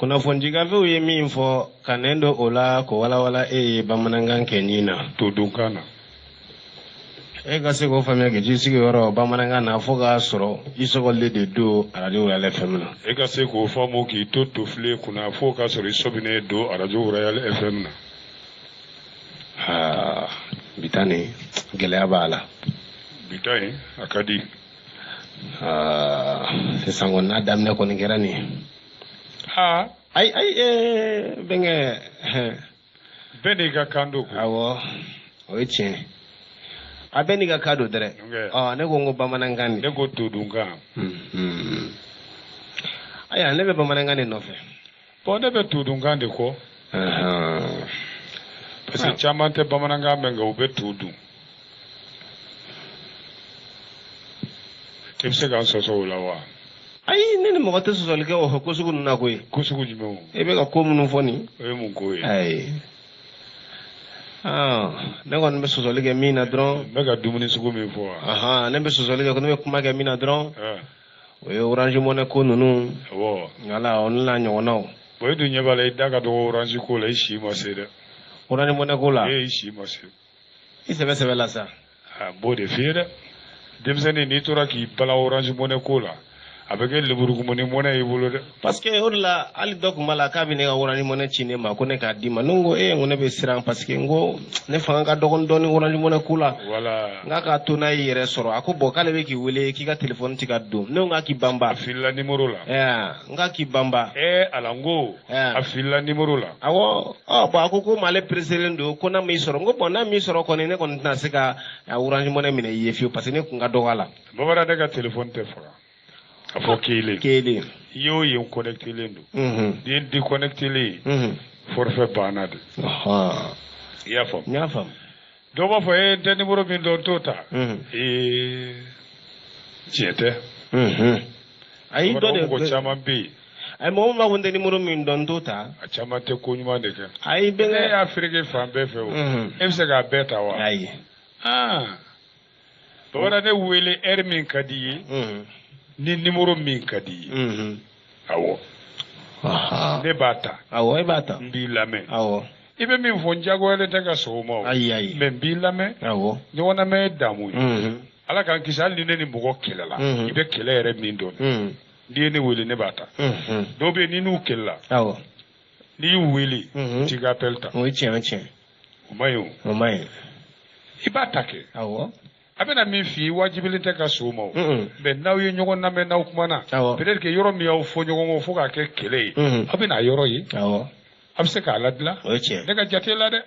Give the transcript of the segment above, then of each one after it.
kuna fonjiga fe ye min fɔ ka nendo ola ko wala bamanankan kɛ nin na to dunkana e ka se k'o faamuya kɛ ji sigi yɔrɔ bamanankan na fo k'a sɔrɔ i sɔgɔlen de do radio Royal FM na e ka se k'o faamu k'i to tofile kunna fo k'a sɔrɔ i sɔbinen do radio Royal FM na bitani gɛlɛya b'a la bitani a ka di sisan kɔni n'a daminɛ kɔni kɛra nin ayi bɛnkɛ bɛɛ n'i ka kan do awɔ o ye tiɲɛ a bɛɛ n'i ka kan do dɛrɛ ne ko n ko bamanankan de ne ko todunkan ayiwa ne bɛ bamanankan de nɔfɛ ne bɛ todunkan de kɔ parce que caman tɛ bamanankan mɛn nka u bɛ to dun i bɛ se k'an sɔsɔ o la wa ayi ne ni mɔgɔ tɛ sɔsɔli kɛ o ko sugu ninnu na koyi ko sugu jumɛnw e bɛ ka ko minnu fɔ nin o ye mun ko ye ayi ne kɔni bɛ sɔsɔli kɛ min na dɔrɔn n bɛ ka dumuni sugu min fɔ wa ne bɛ sɔsɔli kɛ ko ne bɛ kuma kɛ min na dɔrɔn o ye Orange Money ko ninnu wala o ni n'a ɲɔgɔnnaw e dun ɲɛ b'a la i da ka dɔgɔ Orange ko la i si ma se dɛ Orange Money ko la i si ma se i sɛbɛ la sa n b'o de f'i ye dɛ denmisɛnnin n'i tora k'i bala Orange Money ko la a bɛ kɛ leburukumuni mɔnɛ y'i bolo dɛ parce que o de la hali dɔ tun b'a la k'a bɛ ne ka Orange Money ci ne ma ko ne k'a d'i ma ne ko n ko ne bɛ siran parce que n ko ne fanga ka dɔgɔn dɔɔni Orange Money ko la n k'a k'a to n'a y'i yɛrɛ sɔrɔ a ko bon k'ale bɛ k'i wele k'i ka téléphone ti ka don ne ko n k'a k'i banba a filila numéro la n k'a k'i banba ala n ko a filila numéro la awɔ bon a ko m'ale presselen don ko n'a m'i sɔrɔ n ko bon n'a m'i sɔrɔ kɔni ne kɔni tɛna se ka Orange Money minɛ i ye fiyewu parce que ne kun ka dɔgɔ a la Bamara ne ka téléphone tɛ faga a fɔ kelen i y'o ye connecté len don n'i ye déconnecté len forfait banna de i y'a faamu n y'a faamu dɔw b'a fɔ n tɛ numéro min dɔn t'o ta tiɲɛ tɛ ayi dɔ de mɔgɔ caman bɛ yen ayi mɔgɔ min b'a fɔ n tɛ numéro min dɔn t'o ta a caman tɛ ko ɲuman de kɛ ayi bɛnkɛ e y'a fereke fan bɛɛ fɛ o e bɛ se k'a bɛɛ ta wa ayi Bamara ne wele heure min ka di ye ni numéro min ka di ye awɔ ne b'a ta awɔ e b'a ta n b'i lamɛn awɔ i bɛ min fɔ n diyagoyalen tɛ ka sɔn o ma o ayi mais n b'i lamɛn awɔ ɲɔgɔn lamɛn ye damu ye ala k'an kisi hali ni ne ni mɔgɔ kɛlɛla i bɛ kɛlɛ yɛrɛ min dɔn n'i ye ne wele ne b'a ta dɔw bɛ yen ni n'u kɛlɛla awɔ n'i y'u wele t'i ka appel ta o ye tiɲɛ o ma ɲi o ma ɲi i b'a ta kɛ awɔ a bɛna min f'i ye wajibilen tɛ ka sɔn o ma o mais n'aw ye ɲɔgɔn lamɛn n'aw kumana peut-être que yɔrɔ min y'aw fɔ ɲɔgɔn kɔ fo k'a kɛ kɛlɛ ye aw bɛna a yɔrɔ ye awɔ a bɛ se k'a ladilan o ye tiɲɛ ne ka jate la dɛ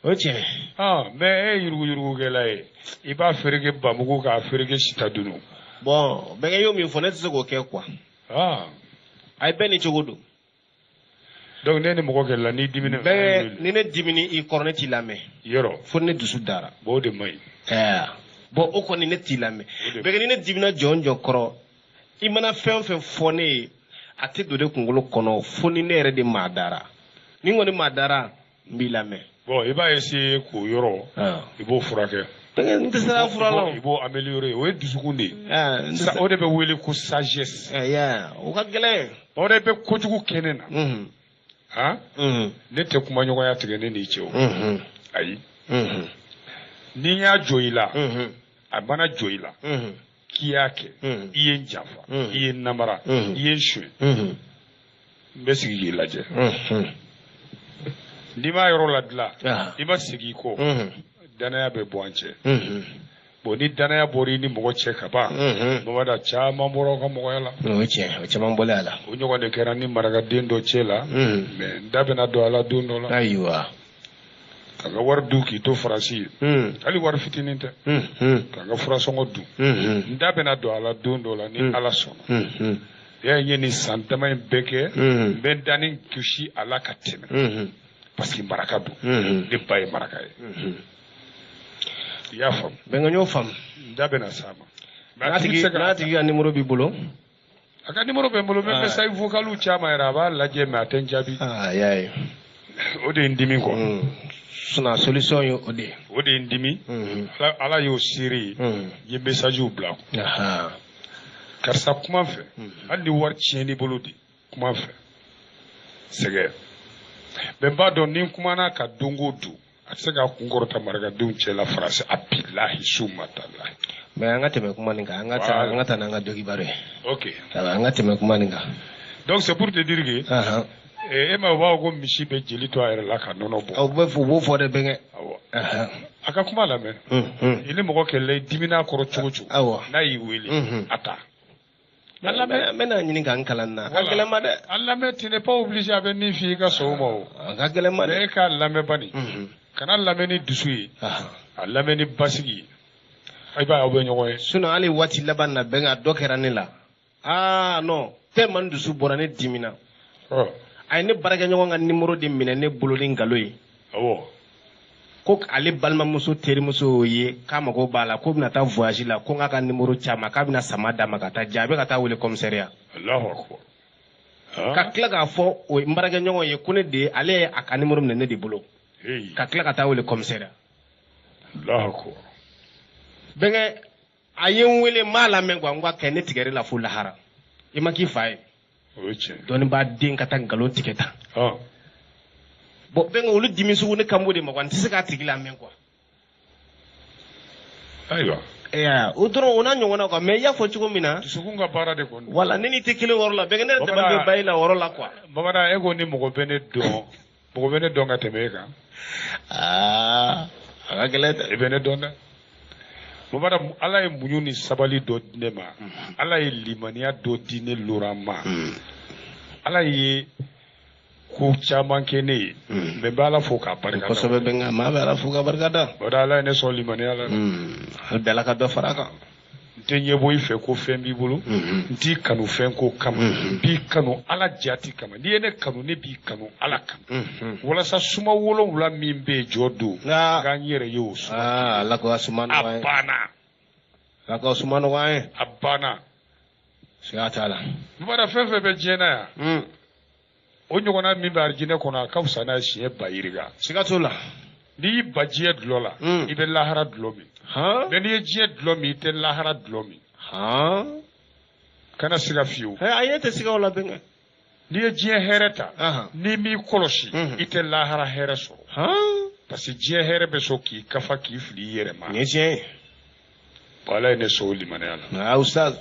o ye tiɲɛ mais e ye yuruguyurugukɛla ye i b'a fereke bamugu k'a fereke sita dunu bon bɛnkɛ y'o min fɔ ne tɛ se k'o kɛ quoi a ye bɛɛ ni cogo don donc ne ni mɔgɔ kɛlɛla n'i dimina bɛɛ ni ne dimini i kɔrɔ ne t'i lamɛn yɔrɔ fo ne dusu dara bon o de man ɲi bon o kɔni ne t'i lamɛn bɛnkɛ ni ne dimina jɔn kɔrɔ i mana fɛn o fɛn fɔ ne ye a tɛ don ne kunkolo kɔnɔ fo ni ne yɛrɛ de maa dara ni n kɔni maa dara n b'i lamɛn bon i b'a essayer k'o yɔrɔ i b'o furakɛ n tɛ se ka fura la i b'o améliorer o ye dusukun de ye o de bɛ wele ko sagesse o ka gɛlɛn o de bɛ kojugu kɛ ne na ne tɛ kuma ɲɔgɔnya tigɛ ne n'i cɛ o ayi ni n y'a jɔ i la a mana jɔ i la k'i y'a kɛ i ye n janfa i ye n namara i ye n suɲɛ n bɛ sigi k'i lajɛ n'i m'a yɔrɔ ladilan i ma segin i kɔ danaya bɛ bɔ an cɛ bon ni danaya bɔra i ni mɔgɔ cɛ ka ban Bamada caman bɔra aw ka mɔgɔya la o ye tiɲɛ o caman bɔlen a la o ɲɔgɔn de kɛra ni marakaden dɔ cɛ la mais n da bɛna don a la don dɔ la ayiwa k'a ka wari dun k'i to Faransi ye hali wari fitinin tɛ k'a ka furasɔngɔ dun n da bɛna don a la don dɔ la ni ala sɔnna y'a ye nin san dama in bɛɛ kɛ n bɛ n da ni gosi a la ka tɛmɛ parce que maraka don ne ba ye maraka ye i y'a faamu bɛnkɛ n y'o faamu n da bɛna s'a ma n'a tigi ka numéro b'i bolo a ka numéro bɛ n bolo n bɛ message vocal caman yɛrɛ a b'a lajɛ mais a tɛ n jaabi y'a ye o de ye n dimi quoi sinon solution ye o de ye o de ye n dimi ala y'o seere ye n ye messagew bila karisa kuma n fɛ hali ni wari tiɲɛ n'i bolo de kuma n fɛ sɛgɛ bɛn b'a dɔn ni kumana ka don o don a tɛ se ka kun kɔrɔta marakadenw cɛla farasi a bilahi summa tallahi. Mais an ka tɛmɛ kuma nin kan an ka taa n'an ka dɔkibaro ye. Ok. An ka tɛmɛ kuma nin kan. Donc c'est pour te dire que e ma b'a ko misi bɛ jeli to a yɛrɛ la ka nɔnɔ bɔ. Aw bɛ fɔ u b'o fɔ de bɛnkɛ. Awɔ. A ka kuma lamɛn. I ni mɔgɔ kɛlɛ i dimina kɔrɔ cogo cogo. Awɔ. N'a y'i wele a ta. N bɛna ɲini ka n kalan na. A ka gɛlɛn ma dɛ. A lamɛn tu n'es pas obligé a bɛ min f'i ye i ka sɔn o ma o. A ka gɛlɛn ma dɛ. Mais e k'a lamɛn bani. Kana lamɛn ni dusu ye. A lamɛn ni basigi ye. I b'a ye aw bɛ ɲɔgɔn ye. Sinon hali waati laban na bɛnkɛ a dɔ kɛra ne la. Non tellement dusu bɔra ne dimina. A ye ne baarakɛɲɔgɔn ka numéro de minɛ ne bolo ni nkalon ye. Awɔ. Ko ale balimamuso terimuso y'o ye k'a mago b'a la ko bɛna taa voyage la ko n k'a ka numéro ci a ma k'a bɛna sama d'a ma ka taa jaa a bɛ ka taa wele commissariat. Alahu akbar. Ka tila k'a fɔ o n baarakɛɲɔgɔn ye ko ne de ale ye a ka numéro minɛ ne de bolo. Ka tila ka taa wele commissariat. Alahu akbar. Bɛnkɛ a ye n wele n m'a lamɛn quoi n ko a kɛ ne tigɛrɛ la fo lahara. I ma k'i fa ye. O ye tiɲɛ. Dɔnni b'a den ka taa nkalon tigɛ tan. Bon bɛnkɛ olu dimi sugu ne kan b'o de ma quoi n tɛ se k'a tigi lamɛn quoi. Ayiwa. O dɔrɔn o n'a ɲɔgɔnna quoi mais i y'a fɔ cogo min na. Dusukun ka baara de kɔni. Voilà ne ni tɛ kelen yɔrɔ la bɛnkɛ ne yɛrɛ dama bɛ ba i la yɔrɔ la quoi. Bamanan e ko ni mɔgɔ bɛ ne dɔn mɔgɔ bɛ ne dɔn ka tɛmɛ e kan. A ka gɛlɛn dɛ. E bɛ ne dɔn dɛ. Bamanan Ala ye muɲu ni sabali dɔ di ne ma. Ala ye limaniya dɔ di ne lora ma. Ala ye ko caman kɛ ne ye. Mais n bɛ Ala fo k'a barikada. Kosɛbɛ bɛnkɛ maa bɛ Ala fo k'a barikada. O de Ala ye ne sɔn limaniya la. Hali bi Ala ka dɔ fara a kan. N tɛ ɲɛbɔ i fɛ ko fɛn b'i bolo. N t'i kanu fɛn ko kama. N b'i kanu Ala jati kama. N'i ye ne kanu ne b'i kanu Ala kama. Walasa suma 7 min bɛ jɔ don. N k'an yɛrɛ ye o suma. Ala k'o suma nɔgɔya ye. A banna. Ala k'o suma nɔgɔya ye. A banna. Siga t'a la. Bamanan fɛn fɛn bɛ diɲɛ na yan. O ɲɔgɔnna min bɛ arijinɛ kɔnɔ a ka fisa n'a siɲɛ 1000 yirika. Siga t'o la. N'i y'i ba diɲɛ dulɔ la. I bɛ lahara dulɔ min. Mais n'i ye diɲɛ dulɔ min i tɛ lahara dulɔ min. Kana siga fiyewu. A ye tɛ siga o la bɛnkɛ. N'i ye diɲɛ hɛrɛ ta. N'i m'i kɔlɔsi i tɛ lahara hɛrɛ sɔrɔ. Parce que diɲɛ hɛrɛ bɛ sɔn k'i kafa k'i fili i yɛrɛ ma. Nin ye tiɲɛ ye. Ala ye ne sɔn o limaniya la. Ustaz.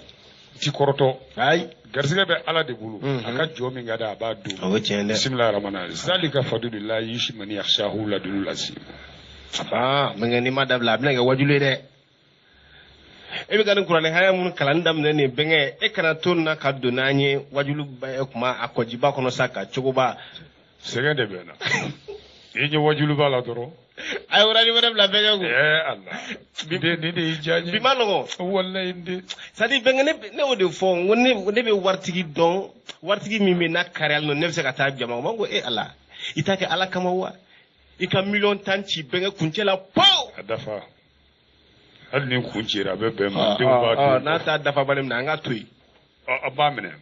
Ti kɔrɔtɔ. Ayi. Garisɛgɛ bɛ Ala de bolo. A ka jɔ min ka di a b'a don. O ye tiɲɛ dɛ. Bisimilahi rahmani rahim. Zalika fadlullahi yu'tihi man yasha'u ladul asim. Bɛnkɛ n'i ma dabila a bɛna kɛ wajulu ye dɛ. E bɛ ka nin kuranɛ haya minnu kalanni daminɛ nin bɛnkɛ e kana to nin na ka don n'an ye wajulu kuma a kɔjiba kɔnɔ sa ka cogoba. Sɛgɛn de bɛ na. I ɲɛ wajuluba la dɔrɔn. A ye wajulu wɛrɛ bila bɛnkɛ kun. Allah. Nin de y'i diya n ye. Bi ma nɔgɔ. Walayi n den. C'est à dire bɛnkɛ ne y'o de fɔ n ko ne bɛ waritigi dɔn waritigi min bɛ n'a kariyalen don ne bɛ se ka taa jama ma n ko Ala i t'a kɛ Ala kama wa i ka 1,000,000 ci bɛnkɛ kuncɛ la pawu. A dafa. Hali ni kun cira a bɛ bɛn ma denw b'a dun. N'a t'a dafa bali minɛ an ka to yen. A b'a minɛ.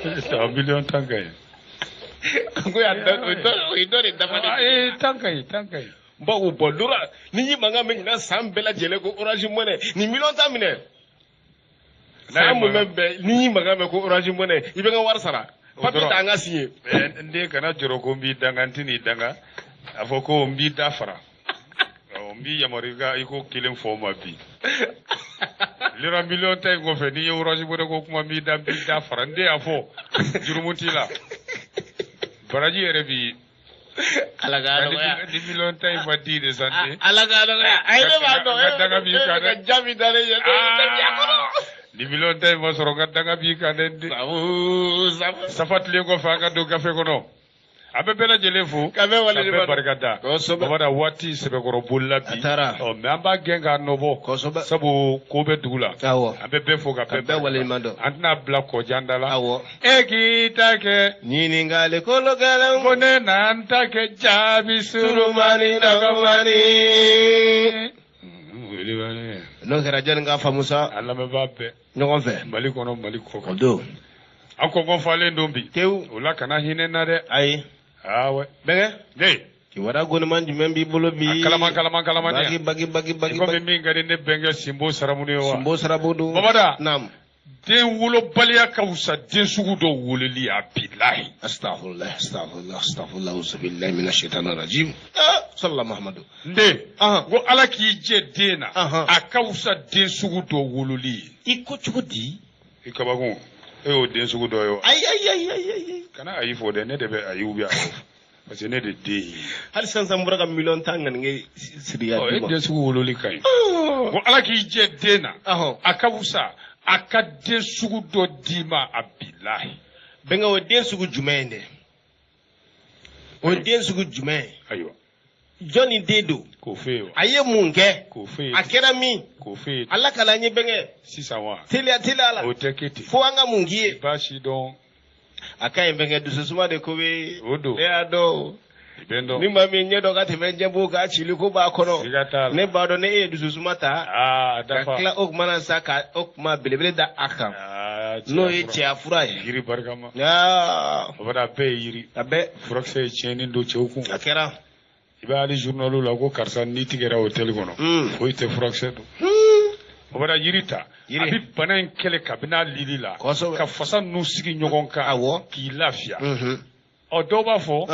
1,000,000 ka ɲi. Ko o ye dɔ de dafa de. Tan ka ɲi. Bon Dora ni y'i mankan mɛn ɲinan san bɛɛ lajɛlen ko Orange Money ni 1,000,000 ta minɛ. San mun bɛ ni y'i mankan mɛn ko Orange Money i bɛ n ka wari sara. Papier ta an ka signé. N den kana jɔrɔ ko n b'i danga n tɛ n'i danga a fɔ ko n b'i da fara. N b'i yamaruya i ko 1 fɔ ma bi. Lera 1,000,000 ta in kɔfɛ n'i ye Orange Money ko kuma n b'i da fara n den y'a fɔ jurumu t'i la. Baraji yɛrɛ bi. Ala ka nɔgɔya. Ni 1,000,000 ta in ma di de san den. Ala ka nɔgɔya. A ye ne b'a dɔn. N ka danga b'i kan dɛ. Ka jaabi dalen ye. Ni 1,000,000 ta in ma sɔrɔ n ka danga b'i kan dɛ. Safa tile kɔfɛ an ka don gafe kɔnɔ. A bɛ bɛɛ lajɛlen fo. Ka bɛɛ barikada. Bamanan waati sɛbɛkɔrɔ bolila bi. Mais an b'a gɛn k'a nɔbɔ. Sabu ko bɛ dugu la. An bɛ bɛɛ fo ka bɛɛ barikada. An tɛna bila kɔjan da la. E k'i ta kɛ. Ɲininkali kolo gɛlɛn. Ko ne n'an ta kɛ jaabi surumani nɔgɔmani. N'o kɛra jɔnni k'a faamu sa. A lamɛnbaa bɛɛ. Ɲɔgɔn fɛ. Mali kɔnɔ Mali kɔ kan. O don. An kɔngɔ falen don bi. Tewu. O la kana hinɛ na dɛ. Ayi. Awɛ. Bɛnkɛ. Kiwara gouvernement jumɛn b'i bolo bi. Kalaman bagi. Komi min ka di ne bɛnkɛ Simbo Saramu ye wa. Simbo Saramu don. Bamada. Naam. den wolobaliya ka wusa den sugu dɔ woleli a bilahi. Astaghfirullah, astaghfirullah, astaghfirullah, uzubillahi minash shaitanir rajim. Sallallahu Muhammadu. Nde, ko ala k'i jɛ den na, a ka wusa den sugu dɔ wololi. I ko cogo di? I kabakun, e y'o den sugu dɔ ye wa? Ayi. Kana ayi fɔ dɛ, ne de bɛ ayi ubi a fɔ. Parce que ne de den ye. Hali sisan bɔra ka miliyɔn tan ŋanige siriya di ma. E den sugu wololi ka ɲi. Ko ala k'i jɛ den na, a ka wusa. A ka den sugu dɔ d'i ma a bilahi. Bɛnkɛ o den sugu jumɛn dɛ? O den sugu jumɛn? Ayiwa. Jɔnni den don? K'o f'e ye wa. A ye mun kɛ? K'o f'e ye. A kɛra min? K'o f'e ye. Ala kala n ye bɛnkɛ. Sisan wa. Teliya la. O tɛ kɛ ten. Fo an ka mun k'i ye. Baasi dɔn. A ka ɲi bɛnkɛ dususuma de ko bɛ. O don. Ne y'a dɔn. Ni maa min ɲɛ dɔ ka tɛmɛ ɲɛbo k'a cili ko b'a kɔnɔ. Siga t'a la. Ne b'a dɔn ne e ye dususuma ta. Dafa. Ka tila o kumana sa ka o kuma belebele da a kan. N'o ye cɛya fura ye. Yiri barikama. O b'a dɔn a bɛɛ ye yiri. A bɛɛ. Furakisɛ ye tiɲɛni don cɛw kun. A kɛra. I bɛ hali journalu la ko karisa ni tigɛra hôtel kɔnɔ. Foyi tɛ furakisɛ don. O b'a dɔn yiri ta. A bɛ bana in kɛlɛ kabini a lili la. Ka fasa ninnu sigi ɲɔgɔn kan. Awɔ. K'i lafiya. Dɔw b'a fɔ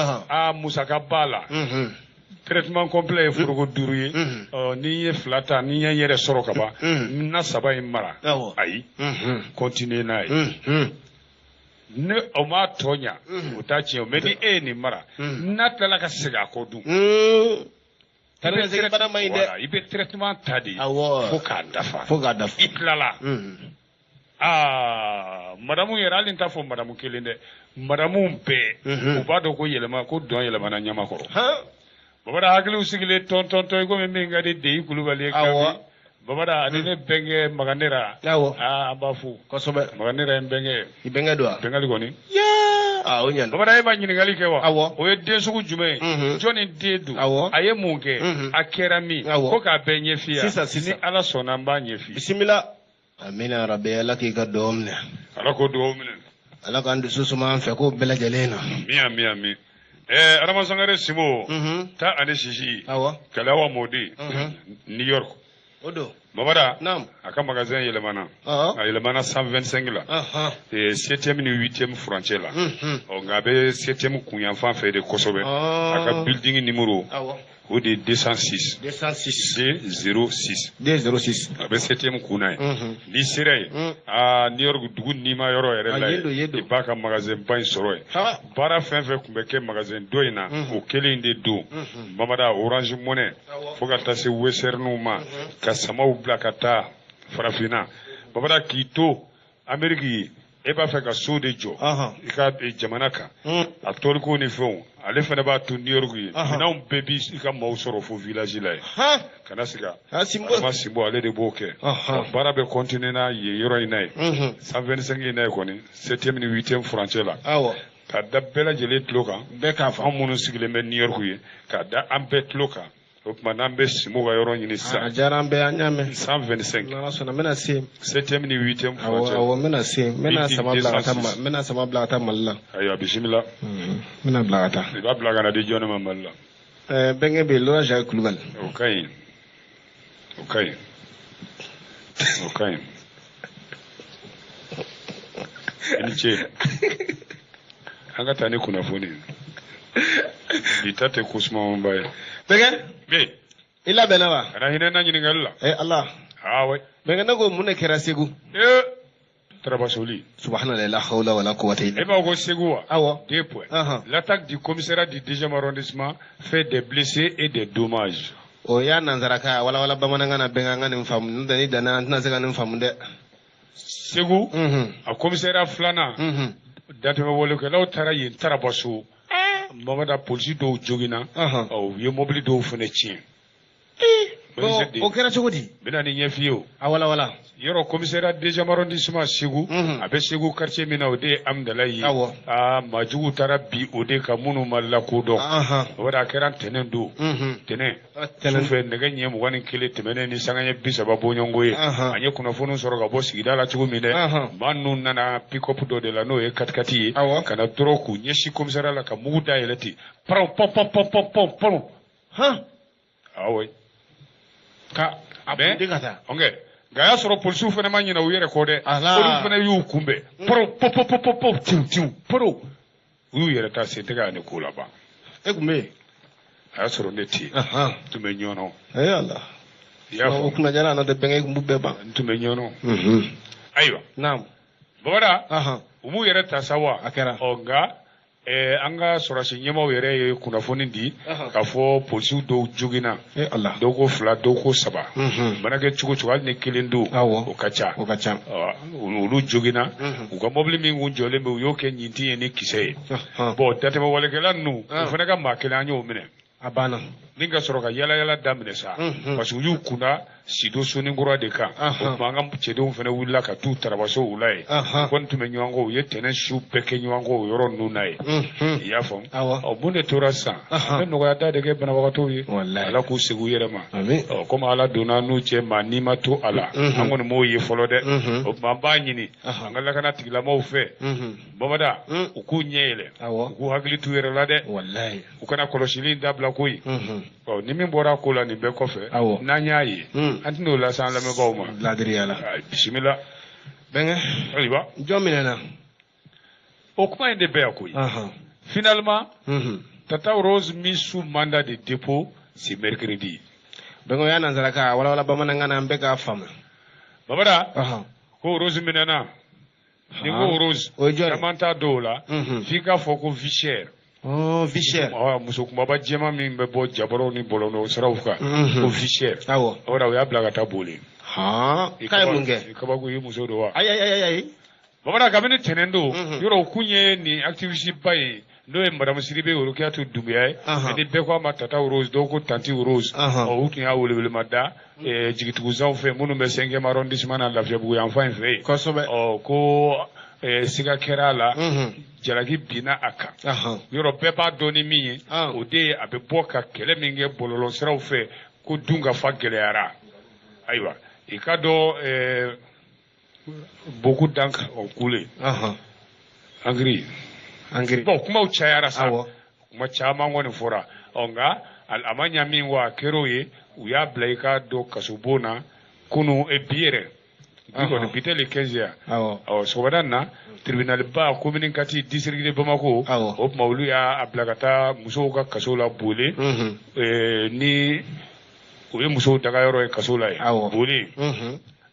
musaka b'a la traitement complet ye foroko 5 ye n'i ye 2 ta n'i ye yɛrɛ sɔrɔ ka ban na 3 in mara ayi continuer n'a ye ne o m'a tɔ ɲa o t'a tiɲɛ mais ni e ye nin mara n'a tilala ka segin a kɔ dun i bɛ traitement ta de fo k'a dafa i tilala madamu yɛrɛ hali n t'a fɔ madamu kelen dɛ madamu bɛɛ u b'a dɔn ko yɛlɛma ko dɔn yɛlɛmana ɲama kɔrɔ babada hakiliw sigilen tɔntɔntɔ i komi min ka di Deyi Kulubali ye babada ani ne bɛnkɛ Maganera an b'a fo kosɛbɛ Maganera ye n bɛnkɛ i bɛnkɛ don wa bɛnkɛli kɔni o ɲɛna babada e ma ɲininkali kɛ wa o ye den sugu jumɛn ye jɔnni den don a ye mun kɛ a kɛra min ko k'a bɛɛ ɲɛf'i ye ni Ala sɔnna n b'a ɲɛf'i ye bisimila amina rabi Ala k'i ka dugawu minɛ Ala k'o dugawu minɛ Ala k'an dusu suma an fɛ k'o bɛɛ lajɛlen na min Adama Sangare Simo ta ani sisi Kalawa Modi New York o don babada a ka magasin yɛlɛmana a yɛlɛmana 125 la 7e ni 8e furancɛ la nka a bɛ 7e kunyanfan fɛ de kosɛbɛ a ka building numéro o de 206 D06 a bɛ 7e kunna ye n'i sera yen New York dugu nima yɔrɔ yɛrɛ la ye i b'a ka magasin ba in sɔrɔ yen baara fɛn fɛn tun bɛ kɛ magasin dɔ in na o kelen de don babada Orange Money fo ka taa se Westernw ma ka samaw bila ka taa farafinna babada k'i to Ameriki ye e b'a fɛ ka so de jɔ I ka jamana kan a tɔliko ni fɛnw ale fana b'a to New York ye minɛnw bɛɛ b'i ka maaw sɔrɔ fo village la ye kana siga Adama Simbo ale de b'o kɛ baara bɛ continuer n'a ye yɔrɔ in na ye 125 in na ye kɔni 7e ni 8e furancɛ la k'a da bɛɛ lajɛlen tulo kan anw minnu sigilen bɛ New York ye k'a da an bɛɛ tulo kan o tuma n'an bɛ Simbo ka yɔrɔ ɲini sisan a diyara an bɛɛ an y'a mɛn 125 n'Ala sɔnna n bɛna se 7e ni 8e furancɛ awɔ n bɛna se n bɛna sama bila ka taa Mali la ayiwa bisimila n bɛna bila ka taa i b'a bila ka na di jɔn ma Mali la bɛnkɛ bɛ yen Laurent Jacques Kulubali o ka ɲi i ni ce an ka taa ni kunnafoni bi ta tɛ ko sumamanba ye bɛnkɛ i labɛnna wa kana hinɛ na ɲininkali la Ala bɛnkɛ ne ko mun de kɛra Segu Tarabasoli subhanallah la hawla wala quwwata illa billah. Ko Segu wa awɔ 2 points l'attaque du commissariat du 2e arrondissement fait des blessés et des dommages o y'a nanzaraka wala bamanankan na bɛnkɛ an ka nin faamu n'o tɛ ni danna an tɛna se ka nin faamu dɛ Segu a commissariat filanan dantɛmɛ walekɛlaw taara yen Tarabaso babada polisi dɔw joginna u ye mobili dɔw fana tiɲɛ o kɛra cogo di bɛna ni ɲɛf'i ye o wala yɔrɔ commissariat 2e arrondissement Segu a bɛ Segu quartier min na o de ye Amdalayi ye maajugu taara bi o de ka minnu ma lakodɔn o bɛ a kɛra ntɛnɛn don ntɛnɛn sufɛ nɛgɛ ɲɛ 21 tɛmɛnen ni sangaɲɛ 30 bɔɲɔgɔnko ye an ye kunnafoni sɔrɔ ka bɔ sigida la cogo min dɛ maa ninnu nana pick-up dɔ de la n'o ye katikati ye ka na dɔrɔn k'u ɲɛsin commissariat la ka mugu dayɛlɛ ten pɔn awɔ ka a bɛn ka taa Gaya soro polisi fana ma ɲina u yɛrɛ kɔ dɛ olu fana y'u kunbɛn poro tiu poro u y'u yɛrɛ ta sen tɛgɛ ani ko laban e kun bɛ yen a y'a sɔrɔ ne tɛ tun bɛ ɲɔnɔ ala i y'a fɔ o kunna jala n'o tɛ bɛnkɛ kun b'u bɛɛ ban n tun bɛ ɲɔnɔ ayiwa naamu babada u b'u yɛrɛ ta sa wa a kɛra nka an ka sɔrɔsi ɲɛmaw yɛrɛ ye kunnafoni di k'a fɔ polisiw dɔw joginna dɔw ko 2 dɔw ko 3 mana kɛ cogo cogo hali ni 1 don o ka ca olu joginna u ka mobili min kun jɔlen bɛ u y'o kɛ ɲintin ye ni kisɛ ye bon datɛmɛwalekɛla ninnu u fana ka maa kelen an y'o minɛ a banna ni ka sɔrɔ ka yala daminɛ sa parce que u y'u kunna Sido Sonikura de kan o tuma an ka cɛdenw fana wulila ka t'u tarabaso u la ye u kɔni tun bɛ ɲɔgɔn kɔ u ye tɛnɛ su bɛɛ kɛ ɲɔgɔn kɔ o yɔrɔ ninnu na ye i y'a faamu mun de tora sisan an bɛ nɔgɔya da de kɛ banabagatɔw ye ala k'u segin u yɛrɛ ma komi ala donna n'u cɛ maa n'i ma to a la an kɔni m'o ye fɔlɔ dɛ o tuma an b'a ɲini an ka lakana tigilamɔgɔw fɛ babada u k'u ɲɛ yɛlɛ u k'u hakili t'u yɛrɛ la dɛ u kana kɔlɔsili dabila koyi ni min bɔra ko la nin bɛɛ kɔfɛ n'an y'a ye an tɛn'o lase an lamɛnbaaw ma ladiriya la bisimila bɛnkɛ ayiwa jɔn minɛna o kuma in de bɛ yan koyi finalement Tata Rose mise sous mandat de dépôt c'est mercredi bɛnkɛ o y'a nansaraka walawala bamanankan na an bɛɛ k'a faamu babada ko Rose minɛna ni ko Rose caman t'a dɔw la f'i k'a fɔ ko vie chère vie chère muso kumaba jɛma min bɛ bɔ jabaraw ni bɔlɔlɔ siraw kan ko vie chère o y'a bila ka taa boli k'a ye mun kɛ kabako ye muso don wa ayi babada kabini tɛnɛn don yɔrɔ o kun ye nin activiste ba ye n'o ye madame Sidibe Olukiyatu Dumbuya ye ni bɛɛ ko a ma Tata Rose dɔw ko Tanti Rose u tun y'a welewelema da jigituguzaw fɛ minnu bɛ 5e arrondissement na Lafiyabugu yan fan in fɛ yen kosɛbɛ ko siga kɛra a la jalaki binna a kan yɔrɔ bɛɛ b'a dɔn ni min ye o de ye a bɛ bɔ ka kɛlɛ min kɛ bɔlɔlɔ siraw fɛ ko dun ka fa gɛlɛyara ayiwa i ka dɔn beaucoup d'encre ont coulé angiri bon kumaw cayara sa kuma caman kɔni fɔra nka a ma ɲa min wa a kɛr'o ye u y'a bila i ka dɔn kasobon na kunu bi yɛrɛ bi tɛ le 15 yan sɔgɔmada na tribunal ba commune kati district de Bamako o tuma olu y'a bila ka taa musow ka kaso la Bole ni o ye musow dagayɔrɔ ye kaso la ye Bole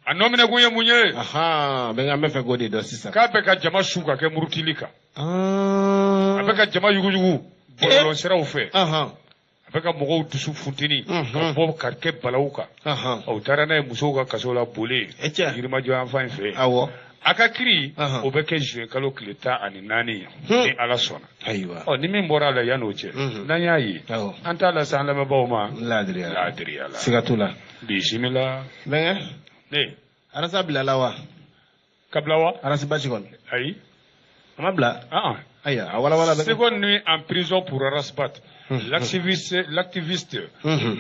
a nɔminɛ kun ye mun ye bɛnkɛ an bɛ fɛ k'o de dɔn sisan k'a bɛ ka jama su ka kɛ murutili kan a bɛ ka jama yuguyugu bɔlɔlɔ siraw fɛ a bɛ ka mɔgɔw dusu funteni ka bɔ ka kɛ balawu kan u taara n'a ye musow ka kaso la Bole Yirimajɔ yan fan fɛ a ka kiri o bɛ kɛ juin kalo tile 14 ni ala sɔnna ni min bɔra a la yan'o cɛ n'an y'a ye an t'a lase an lamɛnbaaw ma laadiriya la siga t'o la bisimila bɛnkɛ arasa bilala wa ka bila wa arasi basi kɔni ayi a ma bila ayiwa a walawala seconde nuit en prison pour Arasbat. L'activiste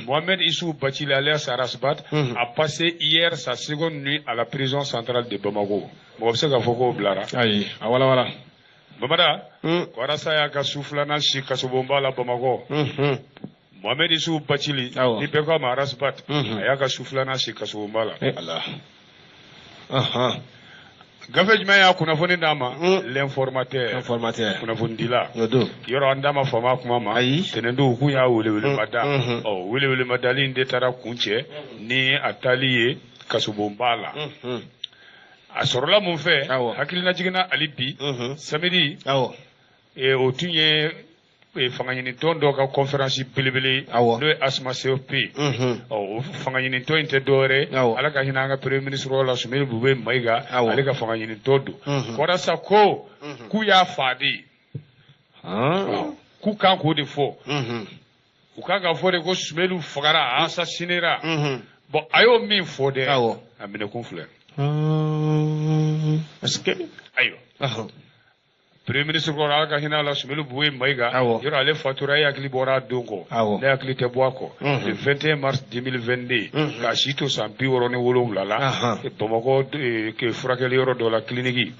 Mohamed Issou Bachili alias Arasbat a passé hier sa seconde nuit à la prison centrale de Bamako. Mɔgɔ bɛ se k'a fɔ k'o bilara. Ayi a walawala. Bamada ko Arasa y'a ka su 2nan si kasobonba la Bamako. Mohamed Issou Bachili ni bɛɛ ko a ma Arasbat a y'a ka su 2nan si kasobonba la. Gafe jumɛn y'a kunnafoni d'a ma l'informateur kunnafonidila yɔrɔ an da ma fama kuma ma tɛnɛndow k'u y'a welewelema welewelema dali in de taara kun cɛ ni a taali ye kasobonba la a sɔrɔla mun fɛ hakilina jiginna hali bi samedi o tun ye fanga ɲinitɔn dɔ ka conférence belebele n'o ye Asma COP o fanga ɲinitɔn in tɛ dɔwɛrɛ ala ka hinɛ an ka premier ministre la Sumani Bube Mayiga ale ka fanga ɲinitɔn don kɔrasa ko k'u y'a fa de k'u kan k'o de fɔ u kan ka fɔ de ko Sumani fagara a assassinera bon a y'o min fɔ dɛ a minɛkun filɛ ayiwa Premier ministre ko ala ka hinɛ la Sumani Bube Mayiga yɔrɔ ale fatura e hakili bɔra a don kɔ ne hakili tɛ bɔ a kɔ le 21 mars 2022 k'a si to san 67 la Bamakɔ furakɛli yɔrɔ dɔ la clinique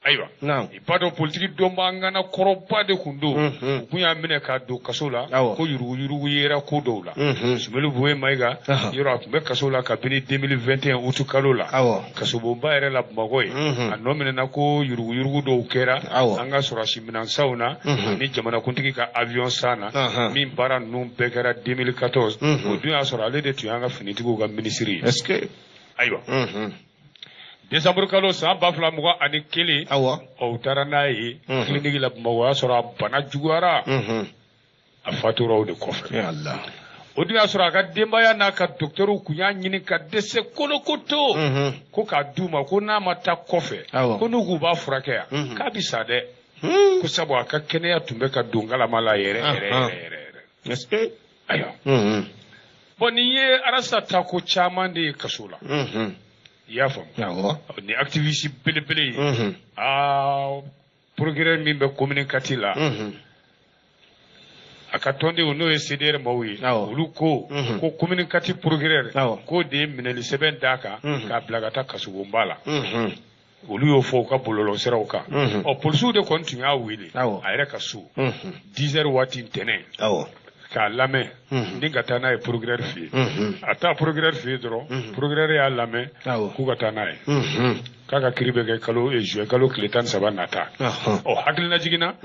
ayiwa i b'a dɔn politiki dɔnba ŋana kɔrɔba de kun don u kun y'a minɛ k'a don kaso la ko yurugu yera ko dɔw la Sumeli Boye Mayiga yɔrɔ a tun bɛ kaso la kabini 2021 utu kalo la kasobonba yɛrɛ la Bamakɔ ye a nɔ minɛna ko yurugu dɔw kɛra an ka sɔrɔsi minɛnsanw na ani jamanakuntigi ka avion san na min baara ninnu bɛɛ kɛra 2014 o dun y'a sɔrɔ ale de tun y'an ka finitigiw ka minisiri ye ayiwa décembre kalo san 2021 o taara n'a ye clinique la Bamakɔ o y'a sɔrɔ a bana juguyara a fatura o de kɔfɛ o dun y'a sɔrɔ a ka denbaya n'a ka docteurw kun y'a ɲini ka dɛsɛ kolokoto ko k'a d'u ma ko n'a ma taa kɔfɛ ko n'u k'u b'a furakɛ yan k'a bi sa dɛ ko sabu a ka kɛnɛya tun bɛ ka don galama la yɛrɛ ayiwa bon nin ye Arasa ta ko caman de ye kaso la i y'a faamu ni activiste belebele ye procureur min bɛ commune kati la a ka tɔndenw n'o ye CDR maaw ye olu ko commune kati procureur k'o de ye minɛli sɛbɛn d'a kan k'a bila ka taa kasobonba la olu y'o fɔ u ka bɔlɔlɔsiraw kan polisiw de kɔni tun y'a wele a yɛrɛ ka so 10 heures waati ntɛnɛn k'a lamɛn ni ka taa n'a ye procureur fɛ yen a taa procureur fɛ yen dɔrɔn procureur y'a lamɛn k'u ka taa n'a ye k'a ka kiiri bɛ kɛ juin kalo tile 13 nata hakilina jiginna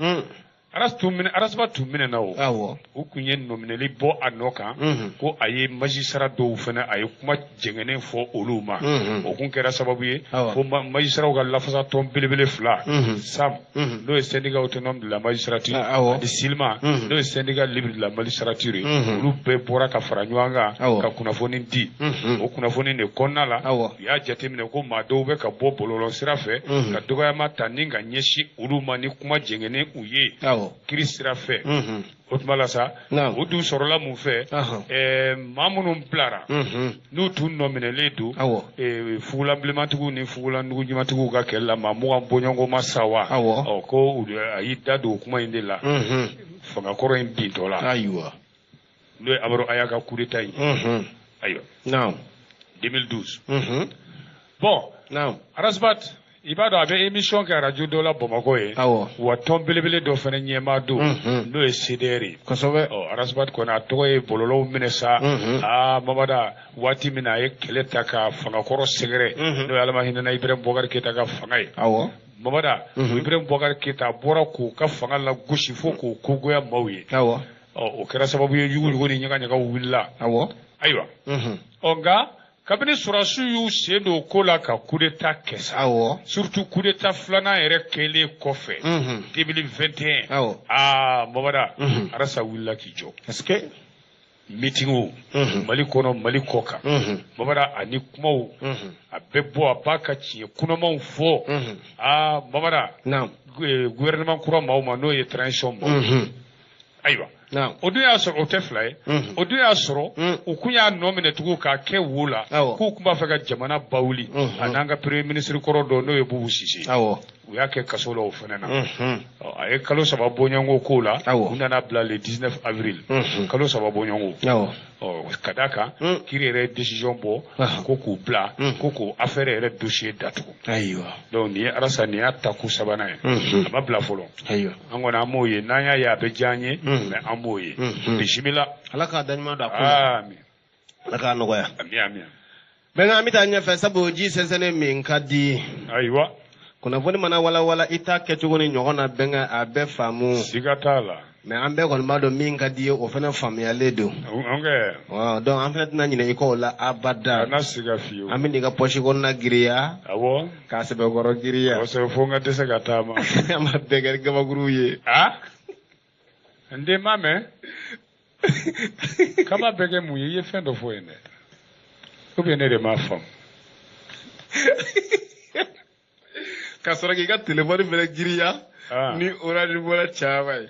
Arasaba tun minɛna o u kun ye nomineli bɔ a nɔ kan ko a ye magistrat dɔw fana a ye kuma jɛngɛnen fɔ olu ma o kun kɛra sababu ye fo magistratw ka lafasatɔn belebele fila SAM n'o ye syndicat autonome de la magistrature ani SYLMA n'o ye syndicat libre de la magistrature olu bɛɛ bɔra ka fara ɲɔgɔn kan ka kunnafoni di o kunnafoni de kɔnɔna la u y'a jateminɛ ko maa dɔw bɛ ka bɔ bɔlɔlɔsira fɛ ka dɔgɔyama ta ni ka ɲɛsin olu ma ni kuma jɛngɛnen u ye kiri sira fɛ o tuma la sa o dun sɔrɔla mun fɛ maa minnu bilara n'u tun nɔminɛlen don fugulanbilenmatigiw ni fugulanduguɲumantigiw ka kɛlɛ la maa mugan bɔɲɔgɔnko ma sa wa ko a y'i da don o kuma in de la fangakɔrɔ in bintɔ la n'o ye Amadu Aya ka coup d'état ye ayiwa 2012 bon Arasbat i b'a dɔn a bɛ émission kɛ radio dɔ la Bamakɔ ye wa tɔn belebele dɔ fana ɲɛmaa don n'o ye CDR ye Arasbat kɔni a tɔgɔ ye bɔlɔlɔw minɛ sa Mamada waati min na a ye kɛlɛ ta ka fangakɔrɔ sɛgɛrɛ n'o ye Alama hinɛna Ibrahim Boubacar Keita ka fanga ye Mamada Ibrahim Boubacar Keita bɔra k'u ka fanga la gosi fo k'u kogoya maaw ye o kɛra sababu ye yugu ni ɲagaɲagaw wulila ayiwa nka kabini sɔrɔsiw y'u sen don ko la ka coup d'état kɛ sa surtout coup d'état filanan yɛrɛ kɛlen kɔfɛ 2021 Mamada Arasa wulila k'i jɔ meeting Mali kɔnɔ Mali kɔ kan Mamada ani kumaw a bɛ bɔ a b'a ka tiɲɛ kunamanw fɔ Mamada gouvernement kura maaw ma n'o ye transition ma ayiwa o dun y'a sɔrɔ o tɛ fila ye o dun y'a sɔrɔ u kun y'a nɔ minɛ tugun k'a kɛ wo la k'u kun b'a fɛ ka jamana bawuli a n'an ka premier ministre kɔrɔ dɔ n'o ye Bubu Sise u y'a kɛ kaso la o fana na a ye kalo 3 bɔɲɔgɔnko k'o la u nana bila le 19 avril kalo 3 bɔɲɔgɔnko ka d'a kan kiri yɛrɛ ye décision bɔ ko k'u bila ko k'o affaire yɛrɛ dossier datugu donc nin ye Arasa nin y'a ta coup sabanan ye a ma bila fɔlɔ an kɔni an m'o ye n'an y'a ye a bɛ diya an ye mais an m'o ye bisimila Ala k'a daɲuman don a ko la Ala k'a nɔgɔya amin bɛn an bɛ taa ɲɛfɛ sabu ji sɛnsɛnnen min ka di ayiwa kunnafoni mana walawala i t'a kɛcogo ni ɲɔgɔn na bɛnkɛ a bɛɛ faamu siga t'a la mais an bɛɛ kɔni b'a dɔn min ka di ye o fana faamuyalen don donc an fana tɛna ɲinɛ i kɔ o la abada kana siga fiyewu an bɛ n'i ka poche kɔnɔna giriya k'a sɛbɛkɔrɔ giriya fo n ka dɛsɛ ka taama an ma bɛɛ kɛ gabakuruw ye n den ma mɛn kaba bɛɛ kɛ mun ye i ye fɛn dɔ fɔ yen dɛ ou bien ne de m'a faamu ka sɔrɔ k'i ka téléphone fɛnɛ giriya ni orange bɔra caman ye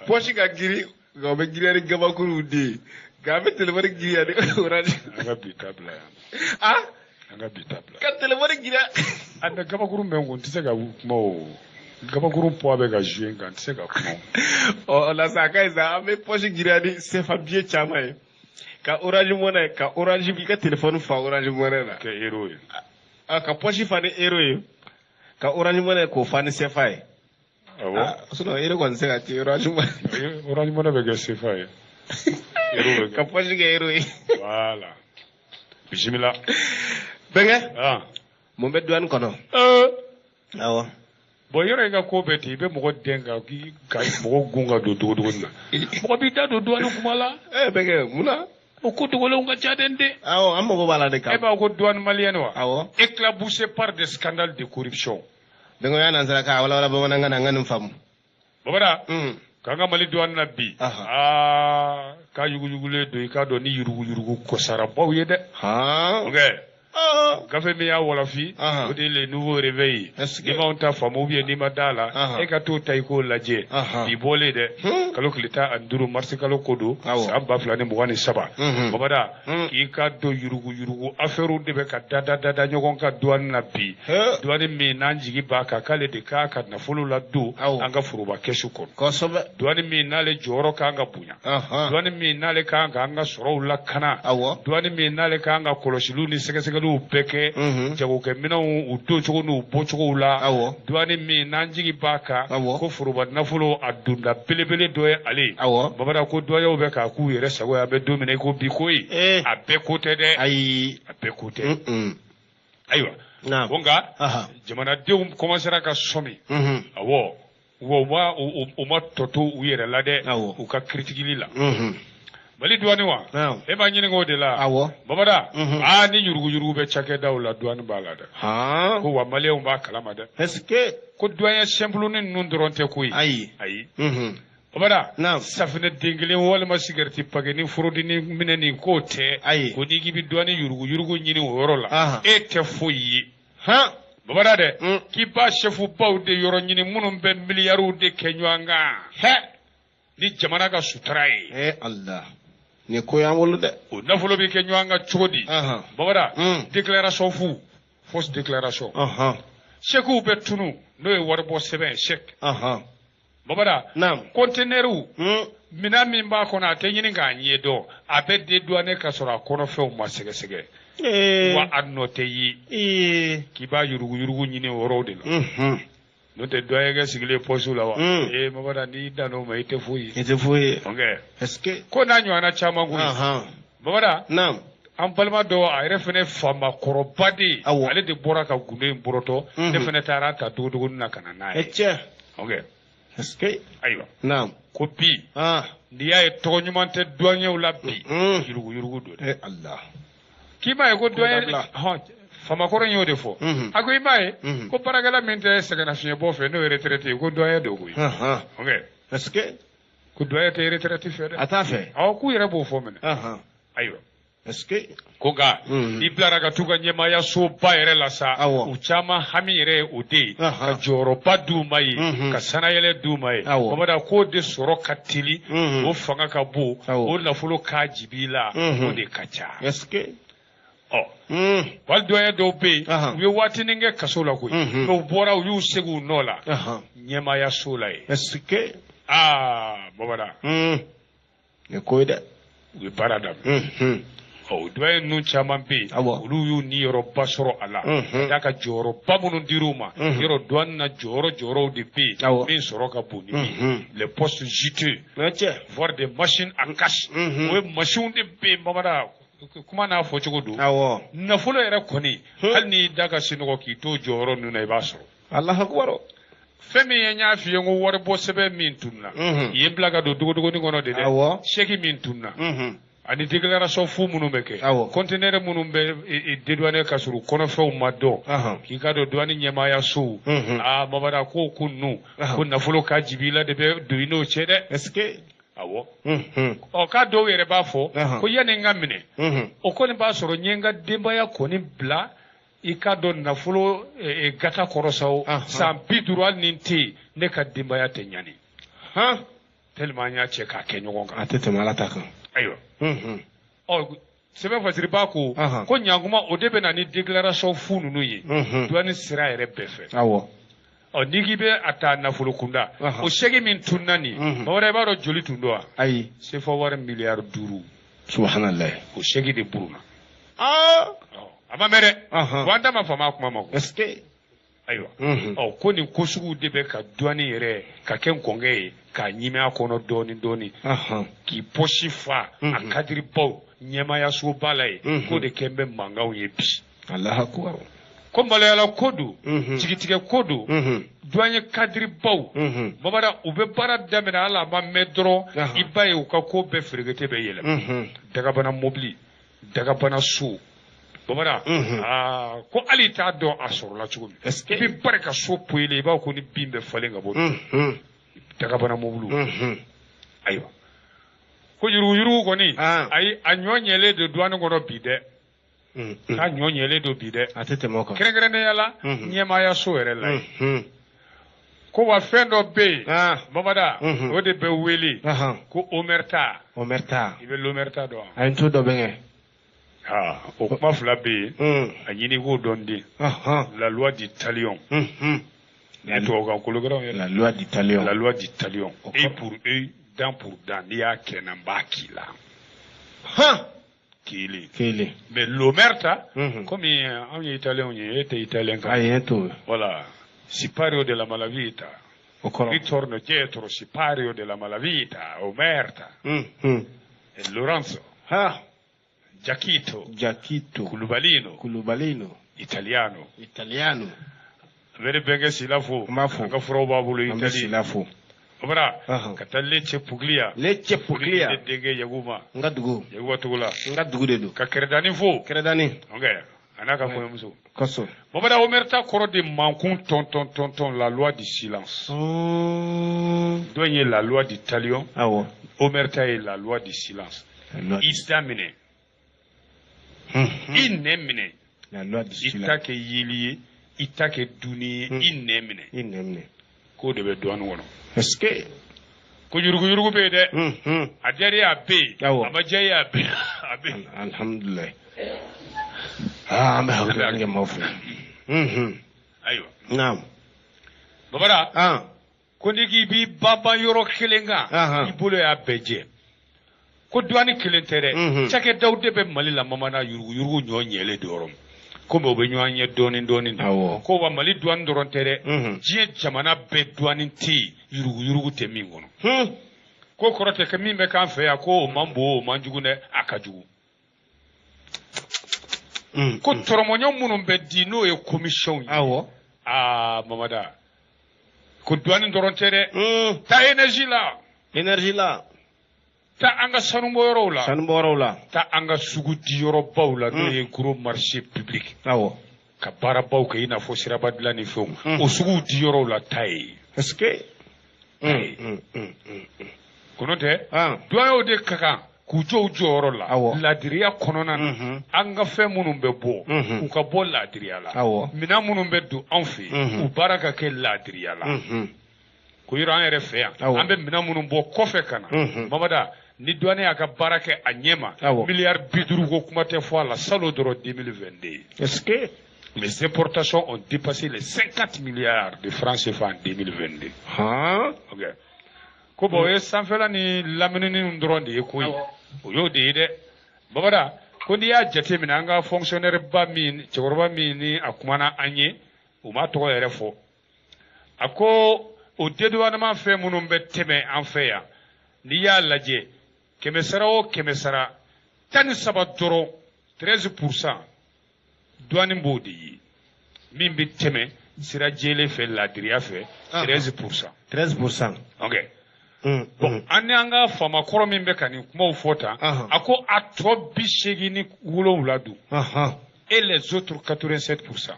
poche ka giri nka o bɛ giriya ni gabakuruw de ye nka an bɛ téléphone giriya ni orange an ka bi ta bila yan an ka bi ta bila ka téléphone giriya a mɛ gabakuru mɛn ko n tɛ se ka kuma o gabakuru poids bɛ ka jouer nka n tɛ se ka kuma o la sa a ka ɲi sa an bɛ poche giriya ni CFA billet caman ye ka orange money ka orange i ka téléphone fa orange money la kɛ euro ye ka poche fa ni euro ye ka Orange Money ko fani CFA ye sinon ere kɔni se ka ti Orange Money bɛ kɛ CFA ye ka poche kɛ euro ye voilà bisimila bɛnkɛ mun bɛ douane kɔnɔ awɔ bon yɔrɔ in ka ko bɛɛ ten i bɛ mɔgɔ den ka mɔgɔ gun ka don dogodogonin na mɔgɔ b'i da don douane kuma la bɛnkɛ mun na o ko dogolenw ka ca den de awɔ an mago b'a la de kan e b'a ko douane malienne wa awɔ éclaboussé par des scandales de corruption bɛnkɛ y'a nansara ka wala bamanankan na n ka nin faamu babara k'an ka Mali douane na bi k'a yuguyugulen don i k'a dɔn ni yuruguyurugu kɔsarabaw ye dɛ gafe min y'a wɔlɔfi o de le nouveau réveil n'i m'anw ta faamu ou bien n'i ma da la e ka t'o ta i k'o lajɛ bi bɔlen dɛ kalo tile 15 marisi kalo ko don san 2023 babada k'i ka dɔn yuruguyurugu affaire de bɛ ka dada ɲɔgɔn ka douane na bi douane min n'an jigi b'a kan k'ale de k'a ka nafolo la don an ka foroba kɛsu kɔnɔ douane min n'ale jɔyɔrɔ k'an ka bonya douane min n'ale k'an ka an ka sɔrɔw lakana douane min n'ale k'an ka kɔlɔsiliw ni sɛgɛsɛgɛliw bɛɛ kɛ jagokɛminɛnw u doncogo n'u bɔcogow la douane min n'an jigi b'a kan ko foroba nafolo a donda belebele dɔ ye ale babada ko douaniers bɛ k'a k'u yɛrɛ sago ye a bɛ don min na i ko bi ko ye a bɛɛ ko tɛ dɛ ayi a bɛɛ ko tɛ ayiwa ko nka jamanadenw commencera ka sɔmi awɔ u ma tɔto u yɛrɛ la dɛ u ka critigili la Mali douane wa e b'a ɲininka o de la babada ni yuruguyurugu bɛ cakɛdaw la douane b'a la dɛ ko wa maliyɛnw b'a kalama dɛ ko douanier simple ni ninnu dɔrɔn tɛ koyi ayi babada safinɛ den kelen walima cigarette paquet ni forodini minɛni k'o tɛ ko n'i k'i bɛ douane yuruguyurugu ɲini o yɔrɔ la e tɛ foyi ye babada dɛ k'i b'a chef baw de yɔrɔ ɲini minnu bɛ miliyariw de kɛ ɲɔgɔn kan ni jamana ka sutura ye Allah ni ko y'an bolo dɛ o nafolo bɛ kɛ ɲɔgɔn kan cogo di babada déclaration fu fausse déclaration chèquew bɛ tunu n'o ye waribɔ sɛbɛn chèque babada conteneur minan min b'a kɔnɔ a tɛ ɲini k'a ɲɛ dɔn a bɛ dédouaner ka sɔrɔ a kɔnɔfɛnw ma sɛgɛsɛgɛ wa a nɔ tɛ ye k'i b'a yuruguyurugu ɲini o yɔrɔw de la n'o tɛ douanier kɛ sigilen poche la wa babada n'i dan n'o ma i tɛ foyi ye est-ce que ko n'a ɲɔgɔnna caman koyi babada an balima dɔ a yɛrɛ fɛnɛ faama kɔrɔba de ale de bɔra ka gundo in bɔrɔtɔ ne fɛnɛ taara ta dogodogonin na ka na n'a ye est-ce que ayiwa ko bi n'i y'a ye tɔgɔ ɲuman tɛ douaniers la bi yuruguyurugu don dɛ k'i m'a ye ko douanier famakɔrɔ y'o de fɔ a ko i m'a ye ko baarakɛla min tɛ sɛgɛnnafiɲɛbɔ fɛ n'o ye retraité ye ko douanier don koyi est-ce que ko douanier tɛ retraité fɛ dɛ a t'a fɛ k'u yɛrɛ b'o fɔ mɛnɛ ayiwa est-ce que ko nka i bilara ka t'u ka ɲɛmaaya soba yɛrɛ la sa u caman hami yɛrɛ ye o de ye ka jɔyɔrɔba d'u ma ye ka sanayɛlɛ d'u ma ye babada k'o de sɔrɔ ka teli o fanga ka bon o nafolo k'a jibi la o de ka ca est-ce que wali douanier dɔw bɛ yen u ye waatinin kɛ kaso la koyi mɛ u bɔra u y'u segi u nɔ la ɲɛmaaya so la ye est-ce que babada ni ko ye dɛ u ye baara daminɛ douanier ninnu caman bɛ yen olu y'u niyɔrɔba sɔrɔ a la ka d'a ka jɔyɔrɔba minnu dir'u ma yɔrɔ douane na jɔyɔrɔw de bɛ yen min sɔrɔ ka bon ni min les postes juteux voire des machines à cash o ye machines de bɛ yen babada kuma n'a fɔ cogo don nafolo yɛrɛ kɔni hali n'i da ka sinɔgɔ k'i to jɔyɔrɔ ninnu na i b'a sɔrɔ Allahu akbar fɛn min ye n y'a f'i ye n ko waribɔ sɛbɛn min tununa i ye n bila ka don dogodogonin kɔnɔ de dɛ chèque min tununa ani déclaration fu minnu bɛ kɛ conteneur minnu bɛ dédouaner ka sɔrɔ kɔnɔfɛnw ma dɔn k'i ka dɔn douane ɲɛmaaya sow babada ko ninnu ko nafolo k'a jibi la de bɛ don i n'o cɛ dɛ est-ce que k'a dɔw yɛrɛ b'a fɔ ko yanni n ka minɛ o kɔni b'a sɔrɔ n ye n ka denbaya kɔni bila i ka dɔn nafolo gata kɔrɔ sa san 50 hali ni n tɛ yen ne ka denbaya tɛ ɲani tellement an y'a cɛ k'a kɛ ɲɔgɔn kan a tɛ tɛmɛ ala ta kan ayiwa sɛbɛn fasiriba ko ɲankuma o de bɛ na ni déclaration fu ninnu ye douane sira yɛrɛ bɛɛ fɛ n'i k'i bɛ a ta nafolo kunda o chèque min tununa nin babada i b'a dɔn joli tun don wa ayi CFA wari miliyari 5 subhanallah o chèque de buruna a ma mɛn dɛ wa an da ma faamu a kuma ma est-ce que ayiwa ko nin ko sugu de bɛ ka douane yɛrɛ ka kɛ nkɔnkɛ ye k'a ɲimi a kɔnɔ dɔɔni dɔɔni k'i poche fa a kadiribaw ɲɛmayasoba la ye k'o de kɛn bɛ mankanw ye bi Allahu akbar ko maloyala ko don jigitigɛ ko don douane kadiribaw babada u bɛ baara daminɛ hali a ma mɛn dɔrɔn i ba ye u ka ko bɛɛ ferekete bɛ yɛlɛma dagabana mobili dagabana so babada ko hali t'a dɔn a sɔrɔla cogo min i bɛ bari ka so poyele i b'a ko ni bin bɛ falen ka bɔ dagabana mobiliw ayiwa ko yuruguyurugu kɔni ayi a ɲɔ ɲɛlen de douane kɔnɔ bi dɛ k'a ɲɔ ɲɛlen don bi dɛ a tɛ tɛmɛ o kan kɛrɛnkɛrɛnnenya la ɲɛmaayaso yɛrɛ la ye ko wa fɛn dɔ bɛ yen babada o de bɛ wele ko omerta i bɛ l'omerta dɔn a ye n to dɔ bɛ kɛ o kuma fila bɛ yen a ɲini k'o dɔn den la loi du talion ni tubabukan kologɛrɛw ye la loi du talion œil pour œil dent pour dent n'i y'a kɛ na n b'a k'i la kelen mais l'omerta comme anw ye italien ye e tɛ italien kan ayi e t'o voilà sipario de la malavita o kɔrɔ ritorno dietro sipario de la malavita omerta Lorenzo Giacchito Culubalino Italiano avere benge silafo nga furo babulu Italie silafo obra kata Lecce Puglia dege yaguma nga dugu tugula nga dugu de do ka Credani okay anaka ko muso koso obra omerta koro de mankun tonton la loi du silence doye la loi du talion awo omerta est la loi du silence istamine inemine la loi du silence itake yili itake duni inemine ko de be douane wono est-ce que ko yurugu be de adari abe amajayi abe alhamdulillah ma hawda nge mawfu aywa naam babara ko ndigi bi baba yoro kelenga ibolo ya beje ko douane kelen tere chake dawde be mali la mamana yurugu nyo nyele dorom ko mo be nyoanye doni ko wa mali douane doron tere je jamana be douane ti yurugu te mingono ko korote ke mimbe kan fe ya ko mambo manjugune akajugu ko toromonyo munum be di no e commission mamada ko douane doron tere ta energie la ta anga sanumbo la ta anga suguti yoro bawla do ye gros marché public ka bara baw ke ina fo sirabadla ni fo o suguti yoro la tay est-ce que kono te doyo de kaka ku joro la ladiriya konona anga fe munum be bo ku ka bo ladiriya la mina munum be du anfi u baraka ke ladiriya la ko yiro an yɛrɛ fɛ yan an bɛ mina minnu bɔ kɔfɛ kana mamada ni douane y'a ka baara kɛ a ɲɛma miliyari 50 ko kuma tɛ fɔ a la salon dɔrɔn 2022 est-ce que les importations ont dépassé les 50 milliards de francs CFA en 2022 ok ko bon o ye sanfɛla ni laminini dɔrɔn de ye koyi o y'o de ye dɛ mamada ko n'i y'a jateminɛ an ka fonctionnaire ba min cɛkɔrɔba min ni a kumana an ye o m'a tɔgɔ yɛrɛ fɔ a ko o dédouanement fɛn minnu bɛ tɛmɛ an fɛ yan n'i y'a lajɛ kɛmɛ sara o kɛmɛ sara 13 dɔrɔn 13% douane b'o de ye min bɛ tɛmɛ sira jɛlen fɛ ladiriya fɛ 13%. ok bon an ni an ka faama kɔrɔ min bɛ ka nin kumaw fɔ tan a ko a tɔ 87 dun et les autres 87%.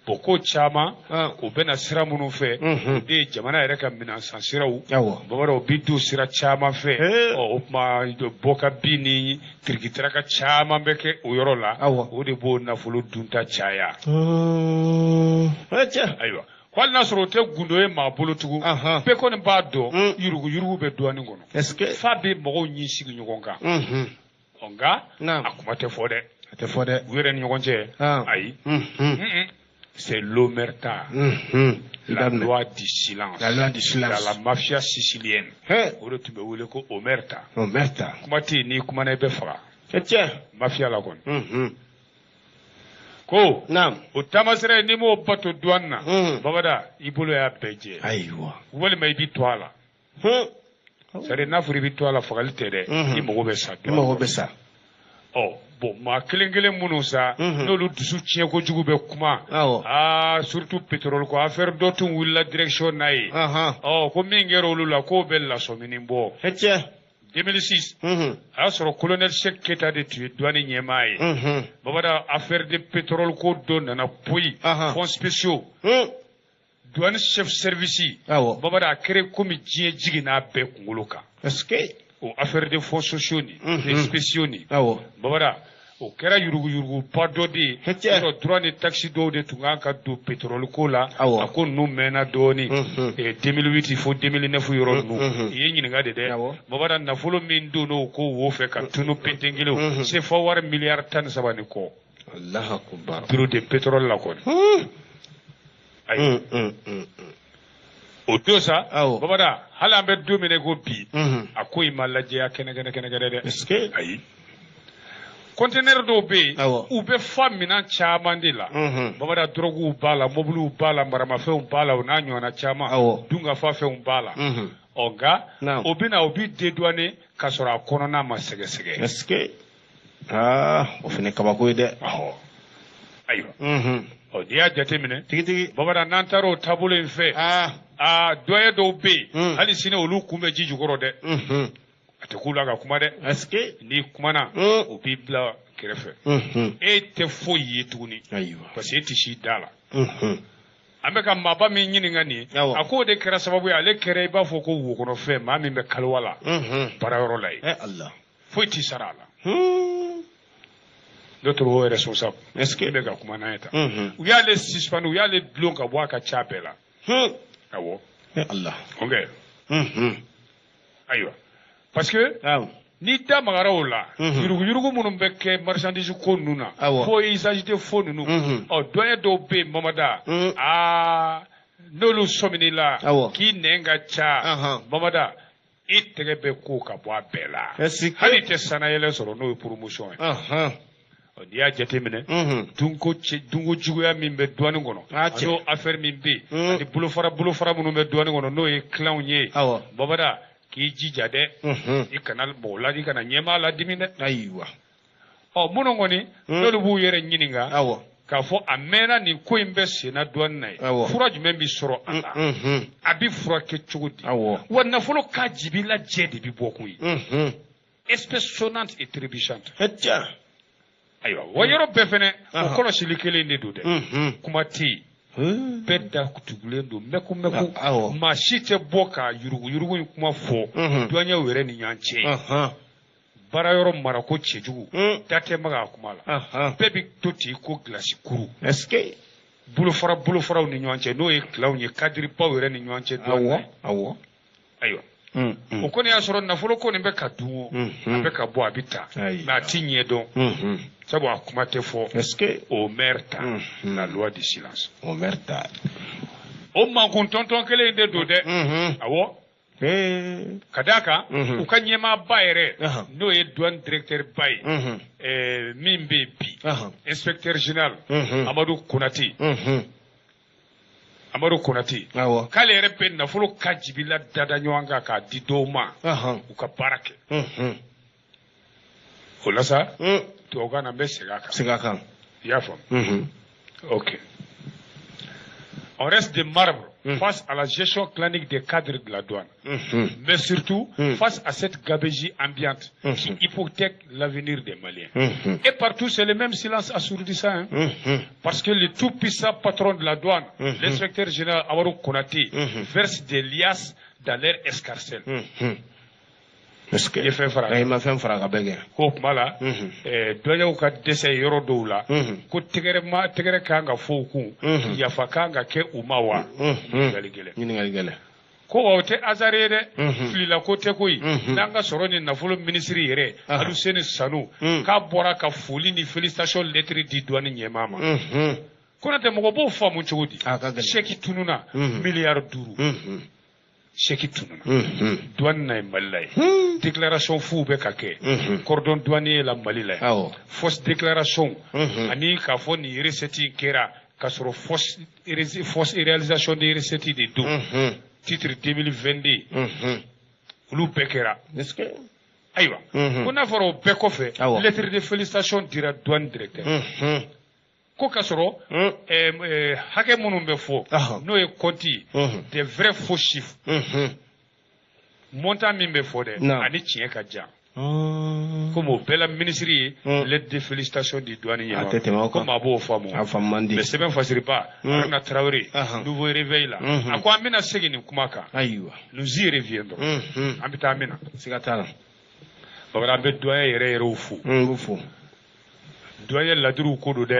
bon ko caman o bɛna sira minnu fɛ o de ye jamana yɛrɛ ka minansan siraw bamanan o bi don sira caman fɛ o kuma bɔka bin ni tirikitaraka caman bɛ kɛ o yɔrɔ la o de b'o nafolo dunta caya ayiwa ko hali n'a sɔrɔ o tɛ gundo ye maa bolo tugun bɛɛ kɔni b'a dɔn yurugu bɛ douane kɔnɔ f'a bɛ mɔgɔw ɲin sigi ɲɔgɔn kan nka a kuma tɛ fɔ dɛ u yɛrɛ ni ɲɔgɔn cɛ ayi c'est l'omerta, la loi du silence, la mafia sicilienne. O tu be wele ko omerta. Kuma ti ni kuma na be faga. Mafia la kon. ko naam o tamasere ni mo bato douane babada ibolo ya beje aywa wali mai bi to ala sare na furi bi to ala fagali tede ni mo be sa ni mo be sa bon ma kelengele munu sa nolu dusu tiɲɛ ko jugu bɛ kuma surtout pétrole ko affaire dɔ tun wulila direction na ye ko min kɛra olu la k'o bɛ lasɔmini bɔ 2006 a y'a sɔrɔ colonel Cheikh Keita de tun ye douane ɲɛmaa ye babada affaire de pétrole ko dɔ nana poyi fonds spéciaux douane chef service babada a kɛra komi diɲɛ jigi n'a bɛɛ kunkolo kan o affaire de fonds sociaux ni des spéciaux ni babada o kɛra yurugu ba dɔ de ye yɔrɔ droit ni taxi dɔw de tun kan ka don pétrole ko la a ko ninnu mɛnna dɔɔni 2008 fo 2009 yɔrɔ ninnu i ye ɲininka de dɛ babada nafolo min don n'o ko wo fɛ ka tunu penten kelen CFA wari miliyari 13 ni kɔ bureau de pétrole la kɔni ayi o don sa babada hali an bɛ don min ko bi a ko in ma lajɛya kɛnɛ dɛ ayi conteneur dɔw bɛ yen u bɛ fa minɛn caman de la babada droguw b'a la mobiliw b'a la maramafɛnw b'a la o n'a ɲɔgɔnna caman dungafafɛnw b'a la nka o bɛna o bɛ dédouaner k'a sɔrɔ a kɔnɔna ma sɛgɛsɛgɛ o fana kabako ye dɛ ayiwa n'i y'a jateminɛ babada n'an taara o taabolo in fɛ dɔgɔye dɔw bɛ yen hali sini olu kun bɛ ji jukɔrɔ dɛ a tɛ k'u la ka kuma dɛ n'i kumana o b'i bila kɛrɛfɛ e tɛ foyi ye tuguni parce que e tɛ si da la an bɛ ka maaba min ɲininka nin ye a k'o de kɛra sababu ye ale kɛra i b'a fɔ ko wokɔnɔfɛn maa min bɛ kaliwa la baarayɔrɔ la ye foyi t'i sara a la d'autres o responsable est-ce que bɛ ka kuma n'a ye tan u y'ale suspend u y'ale dulon ka bɔ a ka ca bɛɛ la awɔ ok ayiwa parce que ni da magara o la yurugu minnu bɛ kɛ marchandise ko ninnu na fo usage de fo ninnu dɔnye dɔw bɛ yen mamada n'olu sɔmini la k'i nɛn ka ca mamada i tɛgɛ bɛ ko ka bɔ a bɛɛ la hali tɛ sanayɛlɛ sɔrɔ n'o ye promotion ye n'i y'a jateminɛ dunko juguya min bɛ douane kɔnɔ n'o affaire min bɛ yen ani bolofara minnu bɛ douane kɔnɔ n'o ye clanw ye mamada k'i jija dɛ i kana mɔgɔ la i kana ɲɛmaa ladimi dɛ ayiwa minnu kɔni n'olu b'u yɛrɛ ɲininka k'a fɔ a mɛnna nin ko in bɛ senna douane na ye fura jumɛn bi sɔrɔ a la a bi furakɛ cogo di wa nafolo k'a jibi lajɛ de bi bɔ koyi espèce sonnante et trébuchante ayiwa wa yɔrɔ bɛɛ fɛnɛ o kɔlɔsili kelen de don dɛ kuma tɛ yen bɛɛ da tugulen don mɛku maa si tɛ bɔ ka yurugu in kuma fɔ douaniers yɛrɛ ni ɲɔgɔn cɛ baara yɔrɔ marako cɛjugu da tɛ maga a kuma la bɛɛ bi to ten ko gilasi kuru bolofaraw ni ɲɔgɔn cɛ n'o ye kilaw ye kadiribaw yɛrɛ ni ɲɔgɔn cɛ ayiwa o kɔni y'a sɔrɔ nafolo ko nin bɛ ka dun o a bɛ ka bɔ a bɛ ta mɛ a ti ɲɛ dɔn sabu a kuma tɛ fɔ o maire ta la loi du silence o maire ta o mankun tɔntɔn kelen de don dɛ awɔ ka d'a kan u ka ɲɛmaa ba yɛrɛ n'o ye douane directeur ba ye min bɛ bi inspecteur général Amadu Konate k'ale yɛrɛ bɛ nafolo ka jibila dada ɲɔgɔn kan k'a di dɔw ma u ka baara kɛ o la sa tubabukan na n bɛ segin a kan i y'a faamu ok on reste de marbre face à la gestion clanique des cadres de la douane mais surtout face à cette gabegie ambiante qui hypothèque l'avenir des Maliens et partout c'est le même silence assourdissant parce que le tout puissant patron de la douane l'inspecteur général Amadou Konaté verse des liasses dans leur escarcelle. Est-ce que il ma fɛn fara ka bɛɛ kɛ ko kuma la dɔnyaw ka dɛsɛ yɔrɔ dɔw la ko tɛgɛrɛ kan ka fɔ u kun yafa kan ka kɛ u ma wa ɲininkali gɛlɛn ko wa o tɛ hasard ye dɛ filila ko tɛ koyi n'an ka sɔrɔ ni nafolo minisiri yɛrɛ Aluseni Sanu k'a bɔra ka foli ni félicitation lettre di douane ɲɛmaa ma Konatɛ mɔgɔ b'o faamu cogo di chèque tununa miliyari 5 chèque tununa douane na malilay déclaration fu be ka ke cordon douanier la malilay fausse déclaration ani ka fo ni recette kera ka soro fausse réalisation des recettes de do titre 2022 ulu bekera est-ce que aywa kuna foro be ko fe lettre de félicitations dira douane directeur ko kasoro hake munum be fo no e konti des vrais faux chiffres montant min be fo de ani tiens ka ja comme bela ministre lettre de félicitations de douane comme abo famu mais c'est bien facile pas on a travaillé nouveau réveil là à quoi amina segini kumaka aywa nous y reviendrons ambita amina sigatala babara be douane yere ufu douane la duru ko do de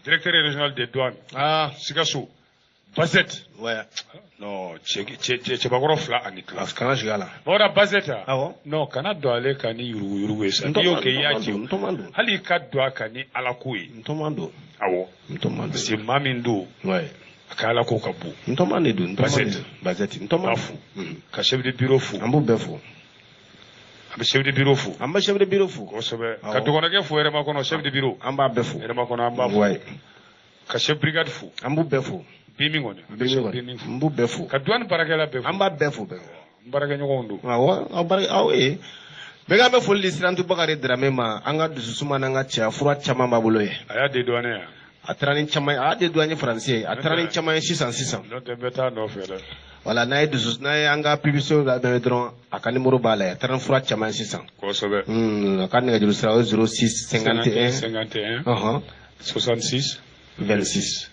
directeur régional des douanes Sigassou Bazet non c'est pas gros fla ani classe kana jigala bora Bazeta non kana do ale kani yuru esa yo ke yaji hali ka do akani ala kuyi ntomando c'est mamindu akala ko kabu ntomande du Bazet ntomafu ka chef de bureau fu ambu befu amba chef de bureau fu chef de bureau fu ko sobe ka dogona ke fu ere makono chef de bureau amba befu ere makono amba fu ka chef brigade fu ambu befu bimingone ambu befu ka douane barakela befu amba befu baraka nyogondu bega be foli sirantu bakari drame ma anga dususuma nanga tia fura chama mabulo ye aya de douane ya atrani chama a de douane français atrani chama 600 non te beta no fele wala na dusus na anga pibiso da be dron aka numéro bala ya tran fura chama 600 ko sobe kan nga julu sra 06 51 66 26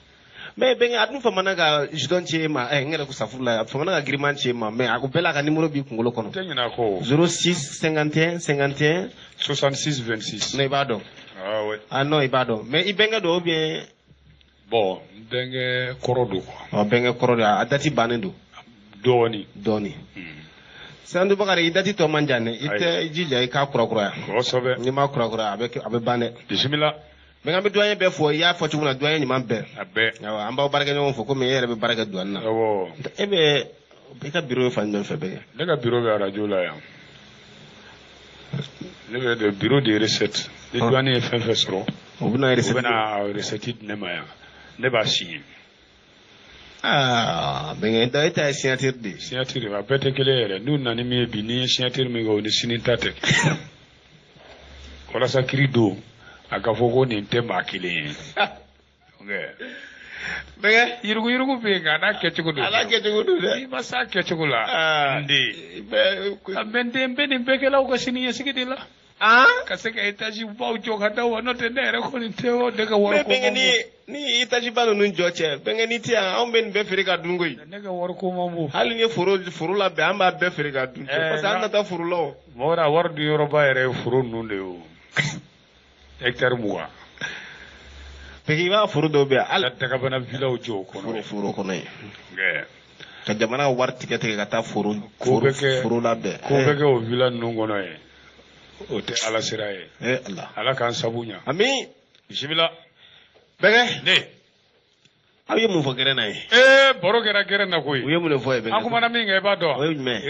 mais benga adu famana ga jidon chema ngere ku safula famana ga agreement chema mais akubela ka numéro bi kungolo kono tenyina ko 06 51 51 66 26 no ibado ouais no ibado mais ibenga do bien bon benga korodo benga korodo adati banendo doni sandu bakari idati to manjane ite jija ka kura ko sobe ni ma kura abe bane bismillah benga be doyen be fo ya fo tumuna doyen ni man be abe amba baraka no fo ko me yere be baraka douane na ebe be ka bureau fa ndon fe be daga bureau be radio la ya le bureau de recettes les douaniers fin fesro obuna recette ne ma ya ne ba signer benga da ita signature va pete kelere nous nani mi bi ni signature mi go ni sinintate wala sa krido akafoko ni ntema kile benga yirugu benga na kechugudu ala kechugudu de basa kechugula ndi abende mbeni bekela ukasini sikidila kaseka itaji bau joka dawa no tendere ko ni teo daga wor ko benga ni itaji balo nun joche benga ni tia on ben be ferika dungoy daga wor ko mamu hali ni furu la be amba be ferika dunche parce que anda ta furu lo mora wor du yoruba ere furu nunde o hectare muwa peki ba furu do be ala daga bana villa o jo ko furu ko nay ka jamana war tikete ka ta furu la be ko beke o villa nungono e o te ala siraye Allah ala kan sabunya ami bismillah bege ne ayi mun fo gere nay boro gere na koy uye mun fo e be akuma na minga e ba do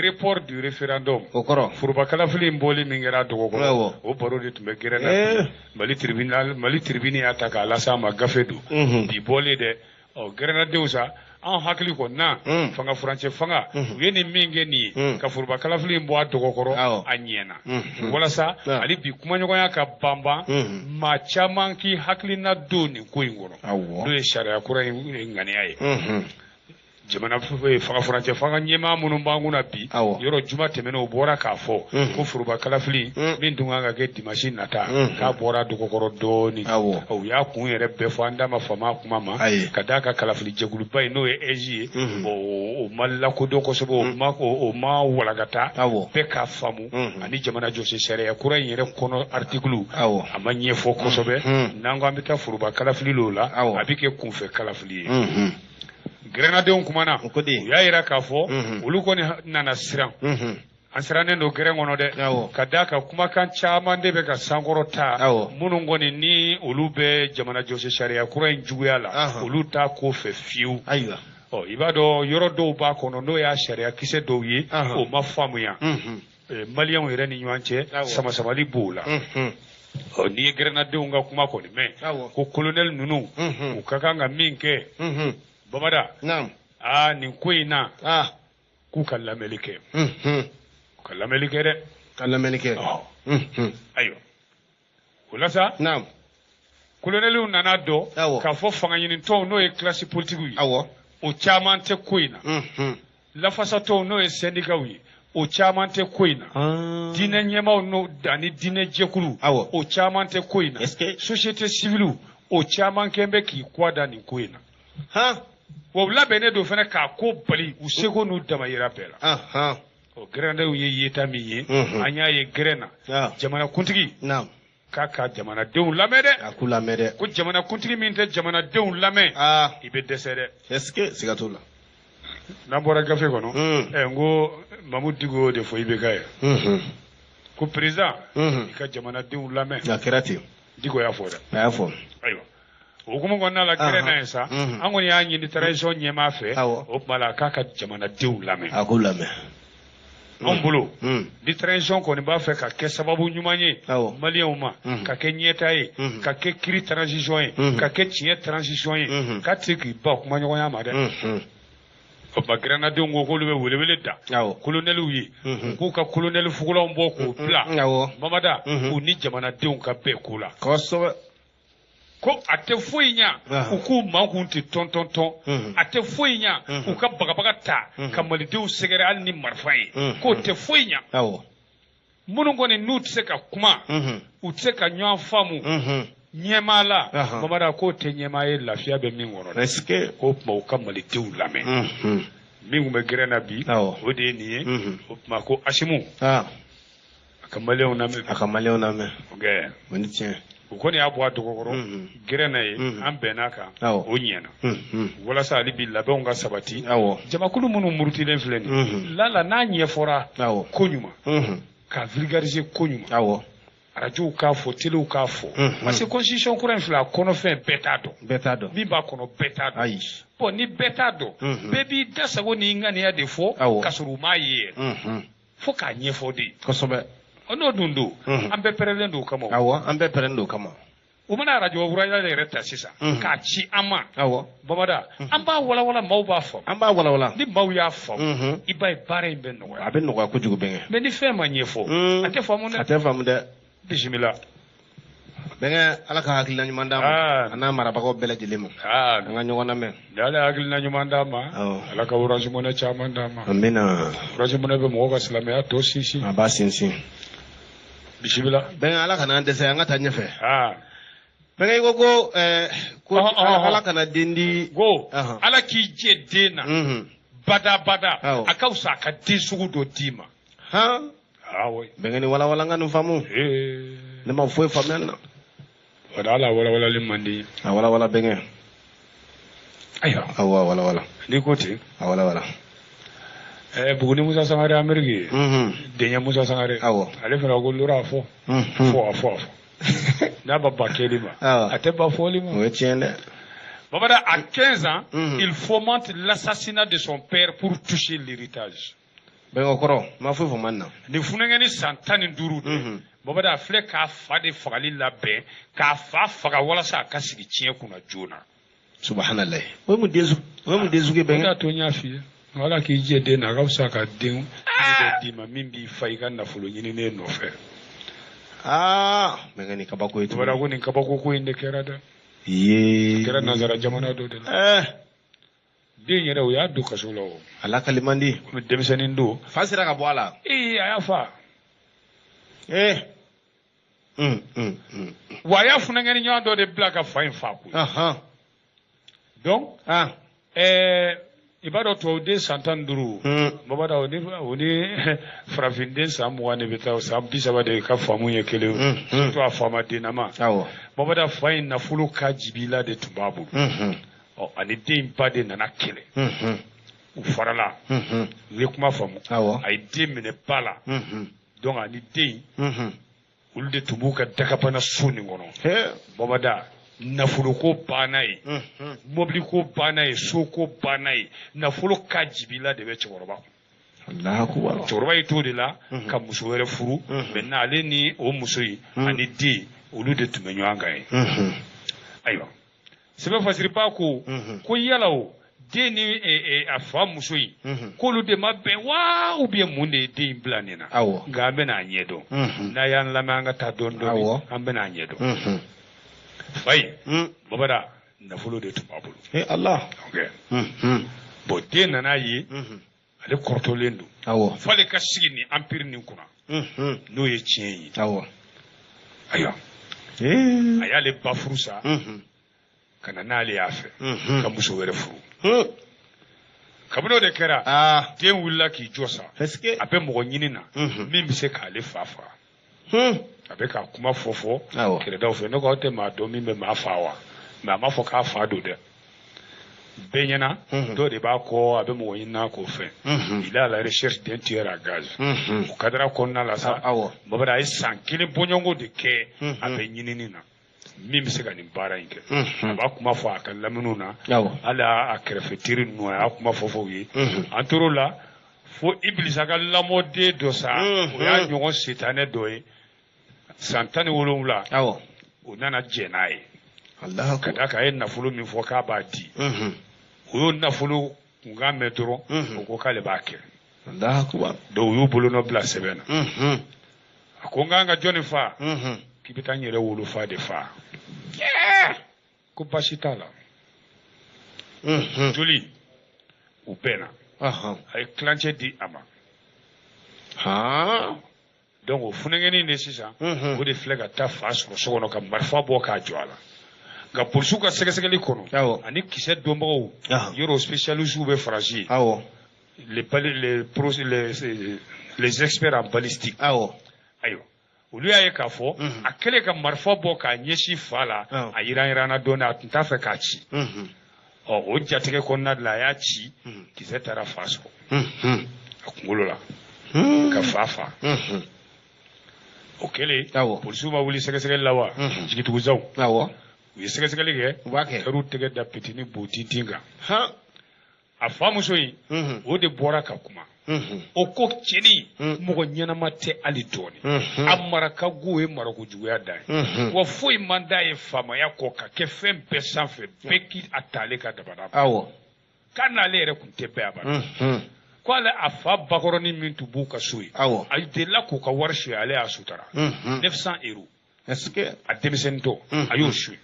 report du référendum ko koro furuba kala fili mboli mingera dogo ko o boro de tumbe gere na mali tribunal ataka la sama gafedu di boli de o gere na deusa an hakili ko na fanga français fanga yeni minge ni ka furuba kala fili mbo dogo koro anyena wala sa ali bi kuma nyogonya ka bamba ma chaman ki hakili na doni ko ingoro do e sharia kura ngani ay jamana fanga français fanga nyema munun banguna bi yoro juma temeno bora ka fo ko furuba kala fili min dunga ga ke dimashi nata ka bora duko koro doni o ya kun yere be fo anda ma fama kuma ma kadaka kala fili jegulu bay no e eji o malla ko do ko sobo o ma wala gata be ka famu ani jamana jose sharia kura yere kono article amanye fo ko sobe nango ambita furuba kala fili lola abike kunfe kala fili grenade on kumana ya ira kafo ulu ko ni nana siran an sirane no grengono de kadaka kuma kan chaman de be ka sangorota munun goni ni ulu be jamana jose sharia kura injuguyala ulu ta ko fe fiu i b'a dɔn yɔrɔ dɔw b'a kɔnɔ n'o y'a sariya kisɛ dɔw ye o ma faamuya maliyɛnw yɛrɛ ni ɲɔgɔn cɛ sama-samali b'o la n'i ye gɛrɛnadenw ka kuma kɔni mɛn ko kolonɛli ninnu u ka kan ka min kɛ Bamada nin ko in na k'u ka lamɛnli kɛ u ka lamɛnli kɛ dɛ ka lamɛnli kɛ ayiwa o la sa kolonɛliw nana dɔn k'a fɔ fanga ɲinitɔw n'o ye kilasi politigiw ye o caman tɛ ko in na lafasatɔw n'o ye sɛndikaw ye o caman tɛ ko in na diinɛ ɲɛmaw n'o ani diinɛ jɛkulu o caman tɛ ko in na société civile o caman kɛn bɛ k'i kɔ da nin ko in na wa u labɛnnen don fana k'a ko bali u seko n'u damayira bɛɛ la gɛrɛndenw ye yeta min ye an y'a ye gɛrɛn na jamanakuntigi k'a ka jamanadenw lamɛn dɛ a k'u lamɛn dɛ ko jamanakuntigi min tɛ jamanadenw lamɛn i bɛ dɛsɛ dɛ est-ce que siga t'o la n'an bɔra gafe kɔnɔ n ko Mamu Digo de fɔ IBK ye ko président i ka jamanadenw lamɛn a kɛra ten Digo y'a fɔ dɛ a y'a fɔ ayiwa o hukumu kɔnɔna la gɛrɛn na ye sa an kɔni y'a ɲini transition ɲɛmaa fɛ o tuma la k'a ka jamanadenw lamɛn a k'u lamɛn anw bolo ni transition kɔni b'a fɛ ka kɛ sababu ɲuman ye maliyɛnw ma ka kɛ ɲɛta ye ka kɛ kiri transition ye ka kɛ tiɲɛ transition ye k'a tɛ k'i ba kumaɲɔgɔnya ma dɛ o tuma gɛrɛnadenw ko k'olu bɛ welewele da kolonɛliw ye u k'u ka kolonɛli fugulaw bɔ k'u bila Bamada u ni jamanadenw ka bɛn ko la kosɛbɛ ko a tɛ foyi ɲa u k'u mankun tɛ tɔn a tɛ foyi ɲa u ka bagabaga ta ka malidenw sɛgɛrɛ hali ni marifa ye k'o tɛ foyi ɲa minnu kɔni n'u tɛ se ka kuma u tɛ se ka ɲɔgɔn faamu ɲɛmaa la Bamada k'o tɛ ɲɛmaa ye lafiya bɛ min kɔnɔ est-ce que k'o tuma u ka malidenw lamɛn min tun bɛ gɛrɛn na bi o de ye nin ye o tuma ko Asimu a ka maliyɛnw lamɛn a ka maliyɛnw lamɛn o ni tiɲɛ u kɔni y'a bɔ a dɔgɔkɔrɔ gɛrɛn na ye an bɛnn'a kan o ɲɛna walasa hali bi labɛnw ka sabati jamakulu minnu murutilen filɛ nin lala n'a ɲɛfɔra ko ɲuman ka vulgariser ko ɲuman radios k'a fɔ telew k'a fɔ parce que constitution kura in filɛ a kɔnɔfɛn bɛɛ t'a dɔn min b'a kɔnɔ bɛɛ t'a dɔn bon ni bɛɛ t'a dɔn bɛɛ b'i da sago n'i ŋaniya de fɔ k'a sɔrɔ u m'a ye yɛrɛ fo k'a ɲɛfɔ de kosɛbɛ n'o dun don an bɛɛ pɛrɛnlen don o kama an bɛɛ pɛrɛnnen don o kama u mana radio wuraya yɛrɛ ta sisan k'a ci an ma Bamada an b'a walawala maaw b'a faamu an b'a walawala ni maaw y'a faamu i b'a ye baara in bɛ nɔgɔya a bɛ nɔgɔya kojugu bɛnkɛ mais ni fɛn ma ɲɛfɔ a tɛ faamu dɛ a tɛ faamu dɛ bisimila bɛnkɛ ala ka hakilina ɲuman d'a ma a n'a marabagaw bɛɛ lajɛlen ma an ka ɲɔgɔn lamɛn ni ala ye hakilina ɲuman d'a ma ala ka orange money caman d'a ma amina orange money bɛ mɔgɔw ka silamɛya tɔ sinsin a b'a sinsin bisimila bɛnkɛ ala kana an dɛsɛ an ka taa ɲɛfɛ bɛnkɛ i ko ala kana den di ko ala k'i jɛ den na bada a ka fisa a ka den sugu dɔ d'i ma bɛnkɛ ni walawala n ka nin faamu ne ma foyi faamuya na o da ala walawalali man di a walawala bɛnkɛ ayiwa awɔ walawala n'i ko ten a walawala Buguni Musa Sangare Ameriki Denya Musa Sangare ale fana ko lura fɔ n'a ba kɛli ma a tɛ ba fɔli ma o ye tiɲɛ dɛ Bamada à 15 ans il fomente l'assassinat de son père pour toucher l'héritage bɛnkɛ kɔrɔ ma foyi fɔ man na ni funɛŋɛni san 15 de Bamada a filɛ k'a fa de fagali labɛn k'a fa faga walasa a ka sigi tiɲɛ kunna joona subhanallah o ye mun den sugu ye bɛnkɛ o y'a to n y'a f'i ye ala k'i jɛ den na a ka fisa ka den d'i ma min b'i fa i ka nafolo ɲininen nɔfɛ bɛnkɛ nin kabako ye tuguni ko nin kabako ko in de kɛra dɛ a kɛra nanzara jamana dɔ de la den yɛrɛ o y'a don kaso la o a lakali man di komi denmisɛnnin don fa sera ka bɔ a la a y'a fa wa a y'a funɛŋɛni ɲɔgɔn dɔ de bila ka fa in fa koyi donc i b'a dɔn tubabuden san 15 Bamada o ni farafinden san 20 de bɛ taa san 30 de ka faamu ye kelen surtout a faama dennama Bamada fa in nafolo ka jibila de tun b'a bolo ani den ba de nana kɛlɛ u farala u ye kuma faamu a ye den minɛ ba la donc ani den olu de tun b'u ka dakabana so nin kɔnɔ Bamada nafolo ko banna ye mobili ko banna ye so ko banna ye nafolo ka jibila de bɛ cɛkɔrɔba cɛkɔrɔba ye to de la ka muso wɛrɛ furu maintenant ale ni o muso in ani den olu de tun bɛ ɲɔgɔn kan ye ayiwa sɛbɛn fasiriba ko yala o den ni a fa muso in k'olu de ma bɛn wa ou bien mun de ye den in bila nin na nka an bɛna a ɲɛdɔn n'a y'an lamɛn an ka taa dɔɔni dɔɔni an bɛna a ɲɛdɔn fa in babada nafolo de tun b'a bolo Allah bon den nana ye ale kɔrɔtɔlen don f'ale ka sigi ni empire nin kunna n'o ye tiɲɛ ye ayiwa a y'ale ba furu sa ka na n'ale y'a fɛ ka muso wɛrɛ furu kabini o de kɛra den wulila k'i jɔ sa a bɛ mɔgɔ ɲini na min bɛ se k'ale fa faga a bɛ ka kuma fɔ kɛrɛdaw fɛ ne ko aw tɛ maa dɔn min bɛ maa fa wa mais a m'a fɔ k'a fa don dɛ bɛɛ ɲɛna dɔ de b'a kɔ a bɛ mɔgɔ ɲini na k'o fɛn il a la recherche d'un tueur à gage o kadira kɔnɔna la sa babada a ye san 1 bɔɲɔgɔnko de kɛ a bɛ ɲinini na min bɛ se ka nin baara in kɛ a b'a kuma fɔ a ka laminiw na hali a kɛrɛfɛ teri ninnu a y'a kuma fɔ u ye an tor'o la fo Ibilisa ka lamɔden dɔ sa o y'a ɲɔgɔn sitanɛ dɔ ye san 17 o nana jɛ n'a ye ka d'a kan a ye nafolo min fɔ k'a b'a di o y'o nafolo kunkan mɛn dɔrɔn o ko k'ale b'a kɛ donc u y'u bolonɔ bila sɛbɛn na a ko n k'an ka jɔnni fa k'i bɛ taa n yɛrɛ wolofa de fa ko basi t'a la joli u bɛnna a ye tilancɛ di a ma donc o funɛŋɛnin de sisan o de filɛ ka taa fa sɔrɔ so kɔnɔ ka marifa bɔ k'a jɔ a la nka polisiw ka sɛgɛsɛgɛli kɔnɔ ani kisɛ dɔnbagaw yɔrɔ spécialistes bɛ Faransi les experts en balistique ayiwa olu y'a ye k'a fɔ a kɛlen ka marifa bɔ k'a ɲɛsin fa la a yiranyiranna dɔɔnin a tun t'a fɛ k'a ci o jatigɛ kɔnɔna de la a y'a ci kisɛ taara fa sɔrɔ a kunkolo la ka fa fa o kɛlen polisiw ma wuli sɛgɛsɛgɛli la wa jigituguzaw u ye sɛgɛsɛgɛli kɛ kɛr'u tɛgɛ da pitini botintin kan a fa muso in o de bɔra ka kuma o ko cɛnin mɔgɔ ɲɛnama tɛ hali dɔɔni a maraka go ye marako juguya da ye wa foyi man d'a ye faamaya kɔ ka kɛ fɛn bɛɛ sanfɛ bɛɛ k'i a taale ka dabada k'a n'ale yɛrɛ tun tɛ bɛɛ abada ko ale a fa bakɔrɔnin min tun b'u ka so ye a delila k'u ka wari suye ale y'a sutara 900 euros a denmisɛnnintɔ a y'o suye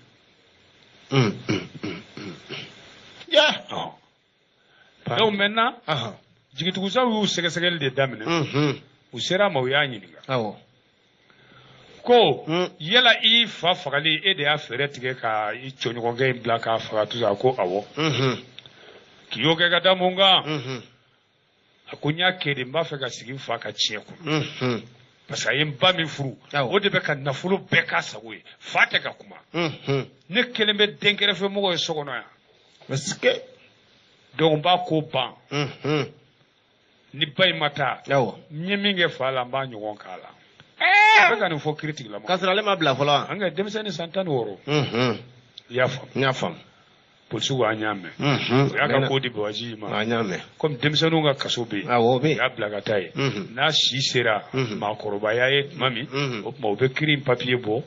donc maintenant jigituguzaw y'u sɛgɛsɛgɛli de daminɛ u sera a ma u y'a ɲininka ko yala i fa fagali e de y'a fɛɛrɛ tigɛ ka i cɛɲɔgɔnkɛ in bila k'a faga tout ça ko awɔ k'i y'o kɛ ka da mun kan a ko n y'a kɛ de n b'a fɛ ka sigi n fa ka tiɲɛ kɔnɔ parce que a ye n ba min furu o de bɛ ka nafolo bɛɛ k'a sago ye fa tɛ ka kuma ne kelen bɛ den kɛrɛfɛ mɔgɔ ye so kɔnɔ yan donc n b'a ko ban ni ba in ma taa n ye min kɛ fa la n b'a ɲɔgɔn k'a la a bɛ ka nin fɔ kiiri tigila k'a sɔrɔ ale ma bila fɔlɔ an ka denmisɛnnin san 16 i y'a faamu n y'a faamu polisiw b'a ɲa mɛn o y'a ka ko di bawaji ma a ɲa mɛn comme denmisɛnninw ka kaso bɛ yen o y'a bila ka taa ye n'a si sera maakɔrɔbaya ye tuma min o tuma u bɛ kiiri in papiye bɔ o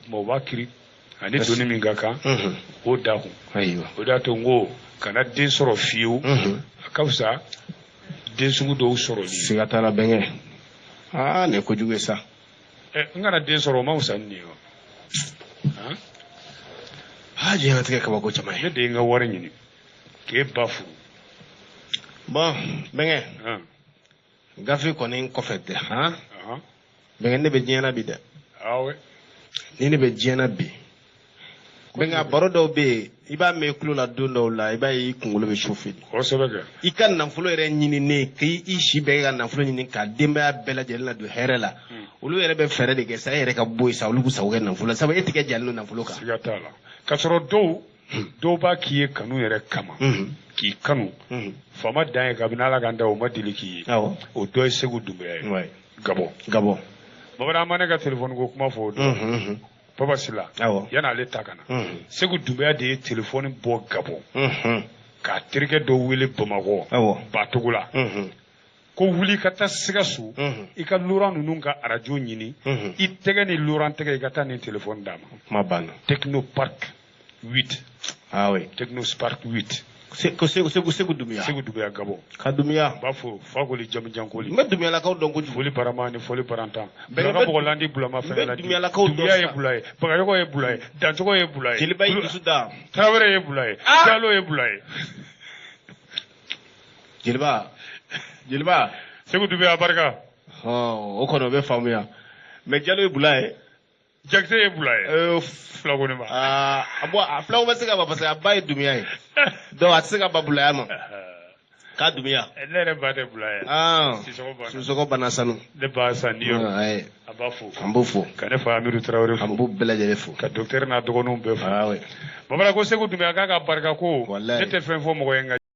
tuma u b'a kiiri ani doni min ka kan o da kun o de y'a to n ko kana den sɔrɔ fiyewu a ka fisa den sugu dɔw sɔrɔli siga t'a la bɛnkɛ nin ye kojugu ye sa n kana den sɔrɔ o ma fisa ni nin ye wa diɲɛlatigɛ kabako caman ye ne de ye n ka wari ɲini k'e ba furu bon bɛnkɛ gafe kɔni kɔfɛ tɛ bɛnkɛ ne bɛ diɲɛ na bi dɛ ni ne bɛ diɲɛ na bi bɛnkɛ baro dɔw bɛ yen i b'a mɛn i tulo la don dɔw la i b'a ye i kunkolo bɛ sufɛ kosɛbɛ kɛ i ka nafolo yɛrɛ ɲininen k'i si bɛɛ ka nafolo ɲini ka denbaya bɛɛ lajɛlen la don hɛrɛ la olu yɛrɛ bɛ fɛɛrɛ de kɛ sa e yɛrɛ ka bɔ yen sa olu k'u sago kɛ nafolo la sabu e tigɛ jalen don nafolo kan siga t'a la k'a sɔrɔ dɔw b'a k'i ye kanu yɛrɛ kama k'i kanu faama dan ye kabini ala kan da o ma deli k'i ye o dɔ ye Segu Dunbiya ye Gabɔ Gabɔ bamanan ma ne ka téléphone ko kuma fɔ o don Papa Sila yana ale ta kana Segu Doumbouya de ye téléphone bɔ Gabon k'a terikɛ dɔ wele Bamakɔ Batogo la ko wuli ka taa Sikaso i ka Laurent ninnu ka radio ɲini i tɛgɛ ni Laurent tɛgɛ i ka taa ni téléphone d'a ma Technopark 8 Technospark 8 Segu Doumbouya Gabon ka Doumbouya b'a fɔ Fakoli Jamujankoli n bɛ Doumbouya lakaw dɔn kojugu foli barama ni foli barantan Bɛrɛka Bɔgɔlandi Bulama fɛn la Doumbouya ye Bula ye Bagayɔgɔ ye Bula ye Dancogo ye Bula ye Jeliba Idisu Da Tarawele ye Bula ye Jalo ye Bula ye Jeliba Segu Doumbouya barika o kɔni o bɛ faamuya mais Jalo ye Bula ye Jakite ye Bula ye fulaw ne ma fulaw bɛ se ka ba parce que a ba ye Doumbouya ye donc a tɛ se ka ba Bulaya ma ka Doumbouya ne yɛrɛ ba tɛ Bulaya Sisɔgɔ Bana Sanu ne ba san ni yɔrɔ a b'a fo an b'o fo ka ne fa Amidu Tarawele fo an b'u bɛɛ lajɛlen fo ka docteur n'a dɔgɔninw bɛɛ fo Bamara ko Segu Doumbouya k'a ka barika ko ne tɛ fɛn fɔ mɔgɔ ye